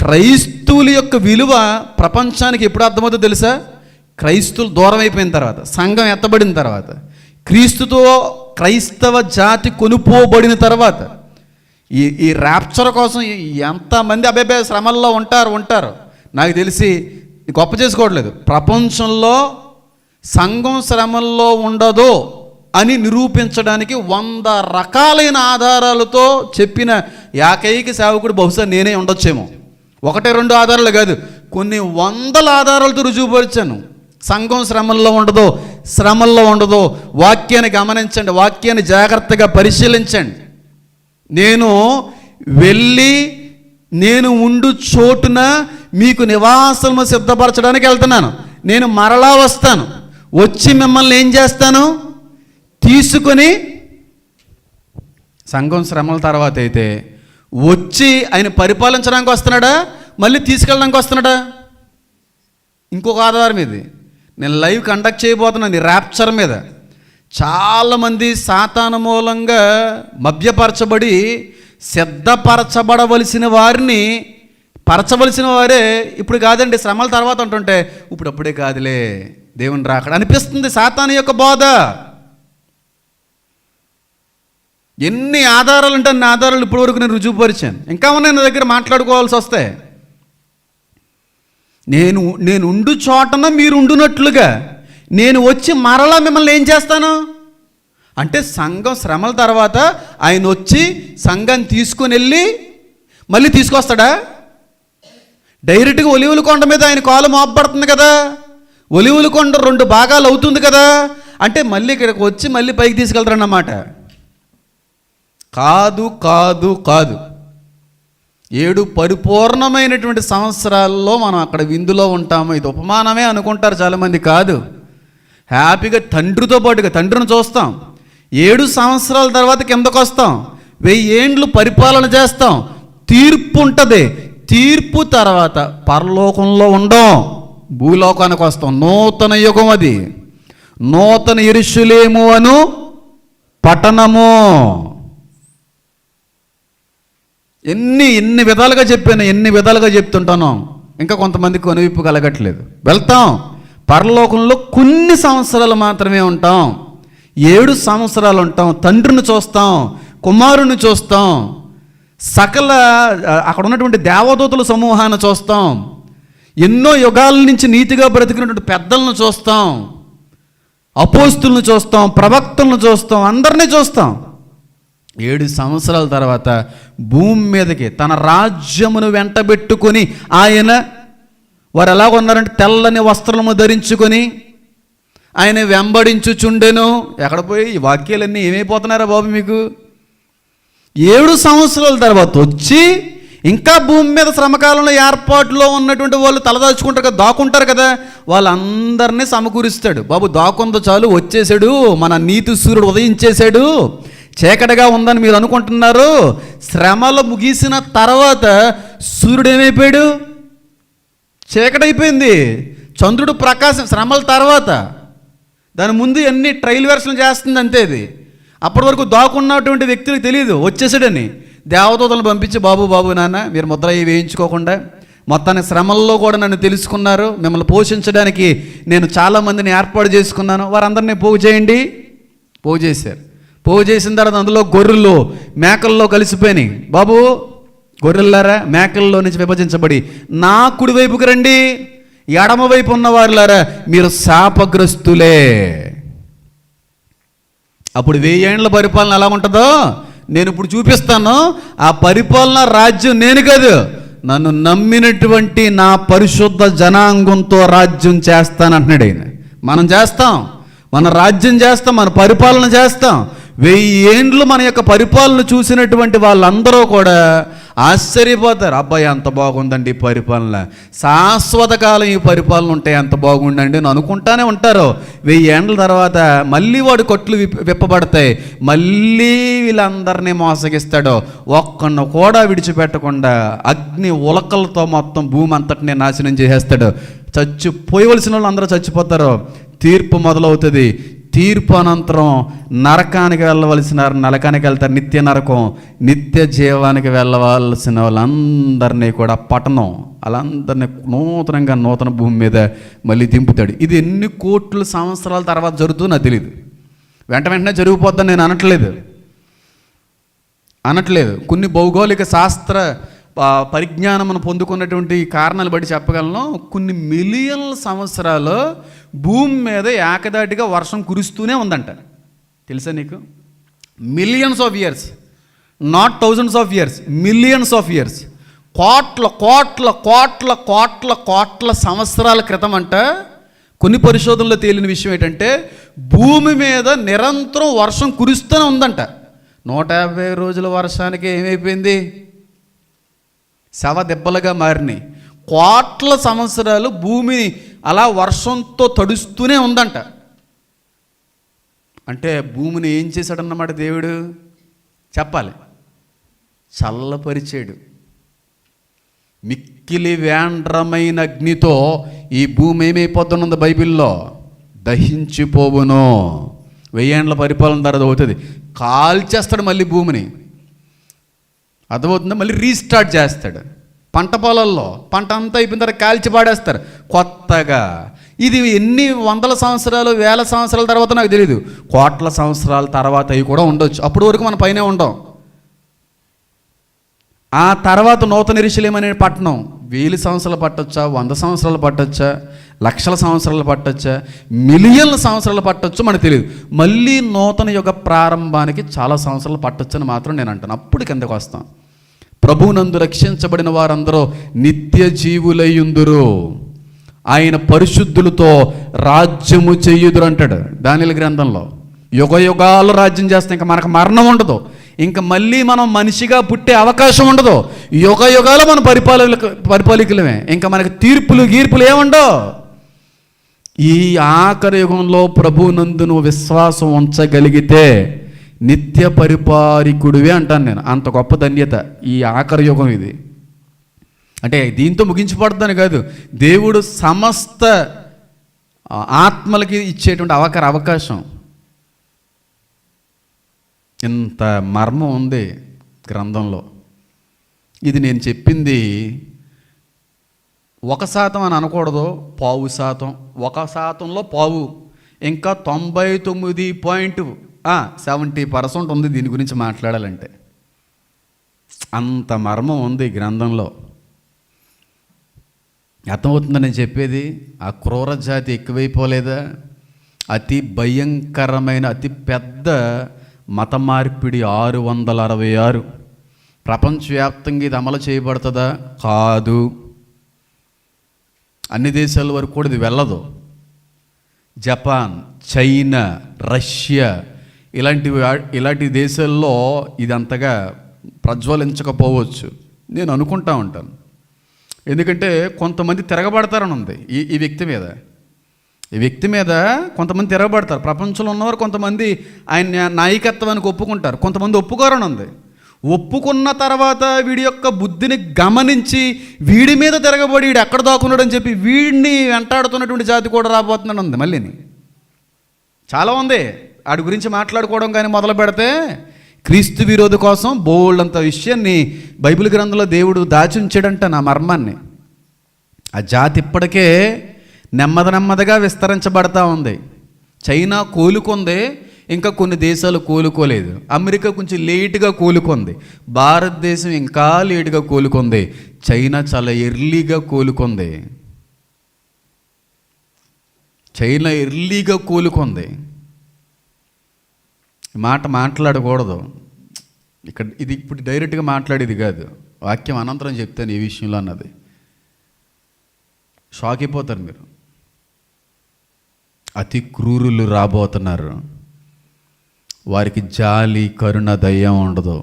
క్రైస్తవుల యొక్క విలువ ప్రపంచానికి ఎప్పుడు అర్థమవుతుందో తెలుసా? క్రైస్తవులు దూరం అయిపోయిన తర్వాత, సంఘం ఎత్తబడిన తర్వాత, క్రీస్తుతో క్రైస్తవ జాతి కొనుపోబడిన తర్వాత. ఈ ర్యాప్చర్ కోసం ఎంతమంది అబ్బాయి శ్రమల్లో ఉంటారు. నాకు తెలిసి గొప్ప చేసుకోవట్లేదు, ప్రపంచంలో సంఘం శ్రమల్లో ఉండదు అని నిరూపించడానికి 100 రకాలైన ఆధారాలతో చెప్పిన ఏకైక సేవకుడు బహుశా నేనే ఉండొచ్చేమో. 1-2 ఆధారాలు కాదు, కొన్ని 100 ఆధారాలతో రుజువుపరిచాను. సంఘం శ్రమల్లో ఉండదో. వాక్యాన్ని గమనించండి, వాక్యాన్ని జాగ్రత్తగా పరిశీలించండి. నేను ఉండు చోటున మీకు నివాసము సిద్ధపరచడానికి వెళ్తున్నాను. నేను మరలా వస్తాను, వచ్చి మిమ్మల్ని ఏం చేస్తాను? తీసుకొని, సంఘం శ్రమల తర్వాత అయితే వచ్చి ఆయన పరిపాలించడానికి వస్తున్నాడా, మళ్ళీ తీసుకెళ్ళడానికి వస్తున్నాడా? ఇంకొక ఆధారం ఇది. నేను లైవ్ కండక్ట్ చేయబోతున్నాను ఈ ర్యాప్చర్ మీద. చాలామంది సాతాను మూలంగా మభ్యపరచబడి సిద్ధపరచబడవలసిన వారే ఇప్పుడు కాదండి శ్రమల తర్వాత అంటుంటే ఇప్పుడప్పుడే కాదులే దేవుని రాకడ అనిపిస్తుంది. సాతాను యొక్క బోధ. ఎన్ని ఆధారాలు అంటే అన్ని ఆధారాలు ఇప్పటి వరకు నేను రుజువుపరిచాను. ఇంకా ఉన్నాయి నా దగ్గర మాట్లాడుకోవాల్సి వస్తే. నేను ఉండు చోటన మీరు ఉండునట్లుగా నేను వచ్చి మరలా మిమ్మల్ని ఏం చేస్తాను అంటే, సంఘం శ్రమల తర్వాత ఆయన వచ్చి సంఘాన్ని తీసుకుని వెళ్ళి మళ్ళీ తీసుకొస్తాడా? డైరెక్ట్గా ఒలివుల కొండ మీద ఆయన కాలు మోపబడుతుంది కదా, ఒలివుల కొండ 2 భాగాలు అవుతుంది కదా, అంటే మళ్ళీ ఇక్కడికి వచ్చి మళ్ళీ పైకి తీసుకెళ్తారన్నమాట. కాదు. 7 పరిపూర్ణమైనటువంటి సంవత్సరాల్లో మనం అక్కడ విందులో ఉంటాము. ఇది ఉపమానమే అనుకుంటారు చాలామంది. కాదు, హ్యాపీగా తండ్రితో పాటుగా తండ్రిని చూస్తాం. 7 సంవత్సరాల తర్వాత కిందకు వస్తాం, 1000 ఏండ్లు పరిపాలన చేస్తాం, తీర్పు ఉంటుంది. తీర్పు తర్వాత పరలోకంలో ఉండం, భూలోకానికి వస్తాం. నూతన యుగం అది, నూతన యెరూషలేము అను పట్టణము. ఎన్ని విధాలుగా చెప్పాను, ఎన్ని విధాలుగా చెప్తుంటాను. ఇంకా కొంతమందికి కొనువిప్పు కలగట్లేదు. వెళ్తాం, పరలోకంలో కొన్ని సంవత్సరాలు మాత్రమే ఉంటాం. 7 సంవత్సరాలు ఉంటాం. తండ్రిని చూస్తాం, కుమారుని చూస్తాం, సకల అక్కడ ఉన్నటువంటి దేవదూతల సమూహాన్ని చూస్తాం, ఎన్నో యుగాల నుంచి నీతిగా బ్రతికినటువంటి పెద్దలను చూస్తాం, అపోస్తులను చూస్తాం, ప్రవక్తలను చూస్తాం, అందరినీ చూస్తాం. 7 సంవత్సరాల తర్వాత భూమి మీదకి తన రాజ్యమును వెంటబెట్టుకొని ఆయన, వారు ఎలా ఉన్నారంటే తెల్లని వస్త్రము ధరించుకొని ఆయన వెంబడించుచుండెను. ఎక్కడ పోయి ఈ వాక్యాలన్నీ ఏమైపోతున్నారా బాబు మీకు? 7 సంవత్సరాల తర్వాత వచ్చి ఇంకా భూమి మీద శ్రమకాలంలో ఏర్పాటులో ఉన్నటువంటి వాళ్ళు తలదాచుకుంటారు కదా, దాక్కుంటారు కదా, వాళ్ళందరినీ సమకూరుస్తాడు. బాబు దాక్కుందో చాలు, వచ్చేసాడు, మన నీతి సూర్యుడు ఉదయించేశాడు, చీకటిగా ఉందని మీరు అనుకుంటున్నారు. శ్రమలు ముగిసిన తర్వాత సూర్యుడు ఏమైపోయాడు? చీకటైపోయింది. చంద్రుడు ప్రకాశం శ్రమల తర్వాత. దాని ముందు అన్ని ట్రయల్ వెర్షన్ చేస్తుంది అంతే. ఇది అప్పటి వరకు దాక్కున్నటువంటి వ్యక్తులకు తెలియదు వచ్చేసాడని. దేవదూతలను పంపించి బాబు నాన్న మీరు ముద్ర వేయించుకోకుండా మొత్తానికి శ్రమల్లో కూడా నన్ను తెలుసుకున్నారు, మిమ్మల్ని పోషించడానికి నేను చాలామందిని ఏర్పాటు చేసుకున్నాను, వారందరినీ పోగు చేయండి. పోగు చేశారు. పోగు చేసిన తర్వాత అందులో గొర్రెలు మేకల్లో కలిసిపోయినాయి. బాబు గొర్రెల్లారా మేకల్లో నుంచి విభజించబడి నా కుడి వైపుకి రండి, ఎడమ వైపు ఉన్నవారులారా మీరు శాపగ్రస్తులే. అప్పుడు 1000 ఏండ్ల పరిపాలన ఎలా ఉంటుందో నేను ఇప్పుడు చూపిస్తాను. ఆ పరిపాలన రాజ్యం నేను కాదు, నన్ను నమ్మినటువంటి నా పరిశుద్ధ జనాంగంతో రాజ్యం చేస్తానంటున్నాడు ఆయన. మనం చేస్తాం. మన రాజ్యం చేస్తాం, మన పరిపాలన చేస్తాం. 1000 ఏండ్లు మన యొక్క పరిపాలన చూసినటువంటి వాళ్ళందరూ కూడా ఆశ్చర్యపోతారు. అబ్బాయి ఎంత బాగుందండి ఈ పరిపాలన, శాశ్వత కాలం ఈ పరిపాలన ఉంటే ఎంత బాగుండండి అని అనుకుంటానే ఉంటారు. 1000 ఏండ్ల తర్వాత మళ్ళీ వాడు కొట్లు విప్పబడతాయి, మళ్ళీ వీళ్ళందరినీ మోసగిస్తాడు. ఒక్కను కూడా విడిచిపెట్టకుండా అగ్ని ఉలకలతో మొత్తం భూమి అంతటిని నాశనం చేసేస్తాడు. చచ్చిపోయవలసిన వాళ్ళు అందరూ చచ్చిపోతారు. తీర్పు మొదలవుతుంది. తీర్పు అనంతరం నరకానికి వెళ్ళవలసిన నరకానికి వెళ్తారు, నిత్య నరకం. నిత్య జీవానికి వెళ్ళవలసిన వాళ్ళందరినీ కూడా పట్టణం, వాళ్ళందరినీ నూతన భూమి మీద మళ్ళీ దింపుతాడు. ఇది ఎన్ని కోట్ల సంవత్సరాల తర్వాత జరుగుతుందో నాకు తెలియదు. వెంటనే జరిగిపోద్దని నేను అనట్లేదు. కొన్ని భౌగోళిక శాస్త్ర పరిజ్ఞానమును పొందుకున్నటువంటి కారణాలు బట్టి చెప్పగలను. కొన్ని మిలియన్ల సంవత్సరాలు భూమి మీద ఏకదాటిగా వర్షం కురుస్తూనే ఉందంట. తెలుసా నీకు? Millions of years, not thousands of years, millions of years. కోట్ల కోట్ల కోట్ల కోట్ల కోట్ల సంవత్సరాల క్రితం అంట. కొన్ని పరిశోధనలో తేలిన విషయం ఏంటంటే భూమి మీద నిరంతరం వర్షం కురుస్తూనే ఉందంట. 150 రోజుల వర్షానికి ఏమైపోయింది? శవ దెబ్బలుగా మారినాయి. కోట్ల సంవత్సరాలు భూమిని అలా వర్షంతో తడుస్తూనే ఉందంట. అంటే భూమిని ఏం చేశాడన్నమాట దేవుడు? చెప్పాలి, చల్లపరిచాడు. మిక్కిలి వేండ్రమైన అగ్నితో ఈ భూమి ఏమైపోతున్నది బైబిల్లో? దహించిపోవును. 1000 ఏండ్ల పరిపాలన తర్వాత అవుతుంది. కాల్చేస్తాడు మళ్ళీ భూమిని, అర్థమవుతుందా? మళ్ళీ రీస్టార్ట్ చేస్తాడు. పంట పొలాల్లో పంట అంతా అయిపోయిన తర్వాత కాల్చి పాడేస్తారు కొత్తగా. ఇది ఎన్ని వందల సంవత్సరాలు, వేల సంవత్సరాల తర్వాత నాకు తెలియదు. కోట్ల సంవత్సరాల తర్వాత అవి కూడా ఉండొచ్చు. అప్పటి వరకు మన పైనే ఉండం. ఆ తర్వాత నూతన యెరూషలేము అనే పట్టణం 1000 సంవత్సరాలు పట్టొచ్చా, 100 సంవత్సరాలు పట్టొచ్చా, లక్షల సంవత్సరాలు పట్టొచ్చా, మిలియన్ల సంవత్సరాలు పట్టొచ్చు మనకు తెలియదు. మళ్ళీ నూతన యుగ ప్రారంభానికి చాలా సంవత్సరాలు పట్టొచ్చని మాత్రం నేను అంటాను. అప్పుడు కిందకు వస్తాం. ప్రభువునందు రక్షించబడిన వారందరూ నిత్య జీవులయ్యుందురు, ఆయన పరిశుద్ధులతో రాజ్యము చెయ్యుదురు అంటాడు దానియేలు గ్రంథంలో. యుగ యుగాలు రాజ్యం చేస్తే ఇంకా మనకు మరణం ఉండదు, ఇంకా మళ్ళీ మనం మనిషిగా పుట్టే అవకాశం ఉండదు. యుగ యుగాలు మనం పరిపాలకులమే. ఇంకా మనకి తీర్పులు గీర్పులు ఏముండవు. ఈ ఆఖరి యుగంలో ప్రభువునందు నువ్వు విశ్వాసం ఉంచగలిగితే నిత్య పరిపాలకుడివే అంటాను నేను. అంత గొప్ప ధన్యత ఈ ఆఖరి యుగం ఇది. అంటే దీంతో ముగించిపడుతుందని కాదు, దేవుడు సమస్త ఆత్మలకి ఇచ్చేటువంటి అవకాశం. ఇంత మర్మం ఉంది గ్రంథంలో. ఇది నేను చెప్పింది 1% అని అనకూడదు, 0.5%. 1%లో పావు, ఇంకా 99.70% ఉంది దీని గురించి మాట్లాడాలంటే. అంత మర్మం ఉంది గ్రంథంలో. అర్థమవుతుందని నేను చెప్పేది? ఆ క్రూర జాతి ఎక్కువైపోలేదా? అతి భయంకరమైన అతి పెద్ద మత మార్పిడి 666. ప్రపంచవ్యాప్తంగా ఇది అమలు చేయబడుతుందా? కాదు. అన్ని దేశాల వరకు కూడా ఇది వెళ్ళదు. జపాన్, చైనా, రష్యా ఇలాంటి దేశాల్లో ఇది అంతగా ప్రజ్వలించకపోవచ్చు నేను అనుకుంటా ఉంటాను. ఎందుకంటే కొంతమంది తిరగబడతారని ఉంది ఈ వ్యక్తి మీద కొంతమంది తిరగబడతారు. ప్రపంచంలో ఉన్నవారు కొంతమంది ఆయన నాయకత్వానికి ఒప్పుకుంటారు, కొంతమంది ఒప్పుకోరని ఉంది. ఒప్పుకున్న తర్వాత వీడి యొక్క బుద్ధిని గమనించి వీడి మీద తిరగబడి వీడు ఎక్కడ దాక్కున్నాడు అని చెప్పి వీడిని వెంటాడుతున్నటువంటి జాతి కూడా రాబోతున్నాడు ఉంది. మళ్ళీని చాలా ఉంది. వాడి గురించి మాట్లాడుకోవడం కానీ మొదలు పెడితే క్రీస్తు విరోధి కోసం బోల్డ్ అంత విషయాన్ని బైబిల్ గ్రంథంలో దేవుడు దాచి ఉంచాడంట, నా మర్మాన్ని. ఆ జాతి ఇప్పటికే నెమ్మదిగా విస్తరించబడతా ఉంది. చైనా కోలుకుంది, ఇంకా కొన్ని దేశాలు కోలుకోలేదు. అమెరికా కొంచెం లేటుగా కోలుకుంది, భారతదేశం ఇంకా లేటుగా కోలుకుంది, చైనా చాలా ఎర్లీగా కోలుకుంది. మాట మాట్లాడకూడదు ఇక్కడ. ఇది ఇప్పుడు డైరెక్ట్గా మాట్లాడేది కాదు, వాక్యం అనంతరం చెప్తాను ఈ విషయంలో అన్నది. షాక్ అయిపోతారు మీరు. అతి క్రూరులు రాబోతున్నారు. వారికి జాలి, కరుణ, దయ ఉండదు.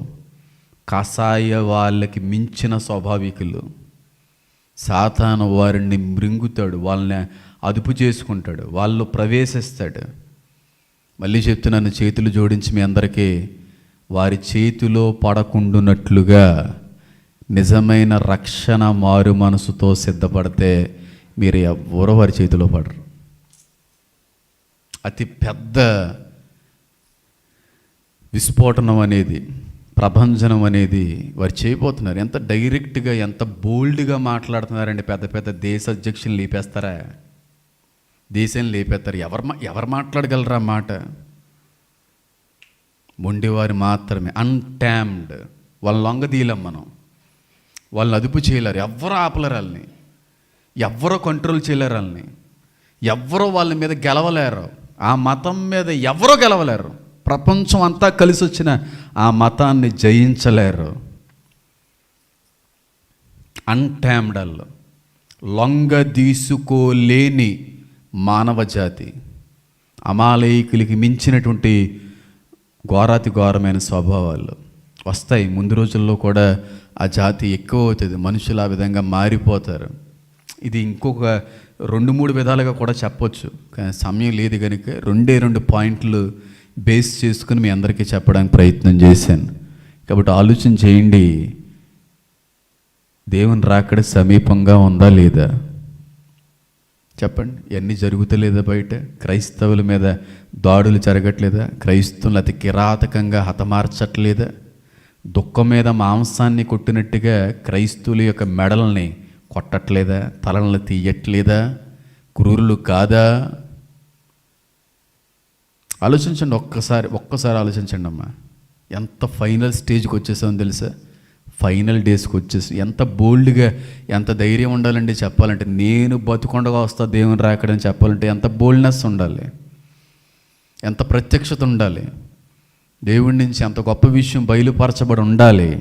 కసాయ వాళ్ళకి మించిన స్వాభావికులు. సాతాను వారిని మృంగుతాడు, వాళ్ళని అదుపు చేసుకుంటాడు, వాళ్ళు ప్రవేశిస్తాడు. మళ్ళీ చెప్తున్నాను, చేతులు జోడించి మీ అందరికీ, వారి చేతిలో పడకుండునట్లుగా నిజమైన రక్షణ మారు మనసుతో సిద్ధపడితే మీరు ఎవరో వారి చేతిలో పడరు. అతి పెద్ద విస్ఫోటనం అనేది, ప్రభంజనం అనేది వారు చేయబోతున్నారు. ఎంత డైరెక్ట్గా, ఎంత బోల్డ్గా మాట్లాడుతున్నారండి. పెద్ద పెద్ద దేశ అధ్యక్షులు లేపేస్తారా? దేశం లేపేస్తారు. ఎవరు మాట్లాడగలరా మాట? మొండివారు మాత్రమే, అన్టామ్డ్. వాళ్ళని లొంగదీయలేం మనం, వాళ్ళని అదుపు చేయలేరు. ఎవరు ఆపలేరు వాళ్ళని, ఎవరో కంట్రోల్ చేయలేరు వాళ్ళని, ఎవరో వాళ్ళ మీద గెలవలేరు. ఆ మతం మీద ఎవరో గెలవలేరు. ప్రపంచం అంతా కలిసి వచ్చిన ఆ మతాన్ని జయించలేరు. అన్టామ్డ్, లొంగదీసుకోలేని మానవ జాతి, అమాలేకులకి మించినటువంటి ఘోరాతి ఘోరమైన స్వభావాలు వస్తాయి. ముందు రోజుల్లో కూడా ఆ జాతి ఎక్కువ అవుతుంది. మనుషులు ఆ విధంగా మారిపోతారు. ఇది ఇంకొక 2-3 విధాలుగా కూడా చెప్పొచ్చు, కానీ సమయం లేదు కనుక 2 పాయింట్లు బేస్ చేసుకుని మీ అందరికీ చెప్పడానికి ప్రయత్నం చేశాను. కాబట్టి ఆలోచన చేయండి, దేవుని రాకడ సమీపంగా ఉందా లేదా? చెప్పండి. ఇవన్నీ జరుగుతలేదా? బయట క్రైస్తవుల మీద దాడులు జరగట్లేదా? క్రైస్తవులు అతి కిరాతకంగా హతమార్చట్లేదా? దుఃఖం మీద మాంసాన్ని కొట్టినట్టుగా క్రైస్తవుల యొక్క మెడల్ని కొట్టట్లేదా? తలలను తీయట్లేదా? క్రూరులు కాదా? ఆలోచించండి, ఒక్కసారి ఆలోచించండి అమ్మా. ఎంత ఫైనల్ స్టేజ్కి వచ్చేసామో తెలుసా? ఫైనల్ డేస్కి వచ్చేసి ఎంత బోల్డ్గా, ఎంత ధైర్యం ఉండాలండి చెప్పాలంటే. నేను బతుకుండగా వస్తా దేవుని రాకడని చెప్పాలంటే ఎంత బోల్డ్నెస్ ఉండాలి, ఎంత ప్రత్యక్షత ఉండాలి, దేవుడి నుంచి ఎంత గొప్ప విషయం బయలుపరచబడి ఉండాలి.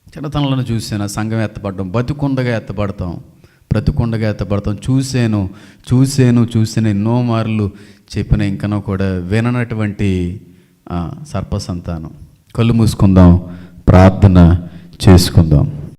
చిన్నతనంలో చూసాను, సంఘం ఎత్తపడడం, బతుకుండగా ఎత్తపడతాం, బ్రతుకుండగా ఎత్తపడతాం. చూసాను ఎన్నో మార్లు చెప్పిన, ఇంకనో కూడా విననటువంటి సర్పసంతానం. కళ్ళు మూసుకుందాం, ప్రార్థన చేసుకుందాం.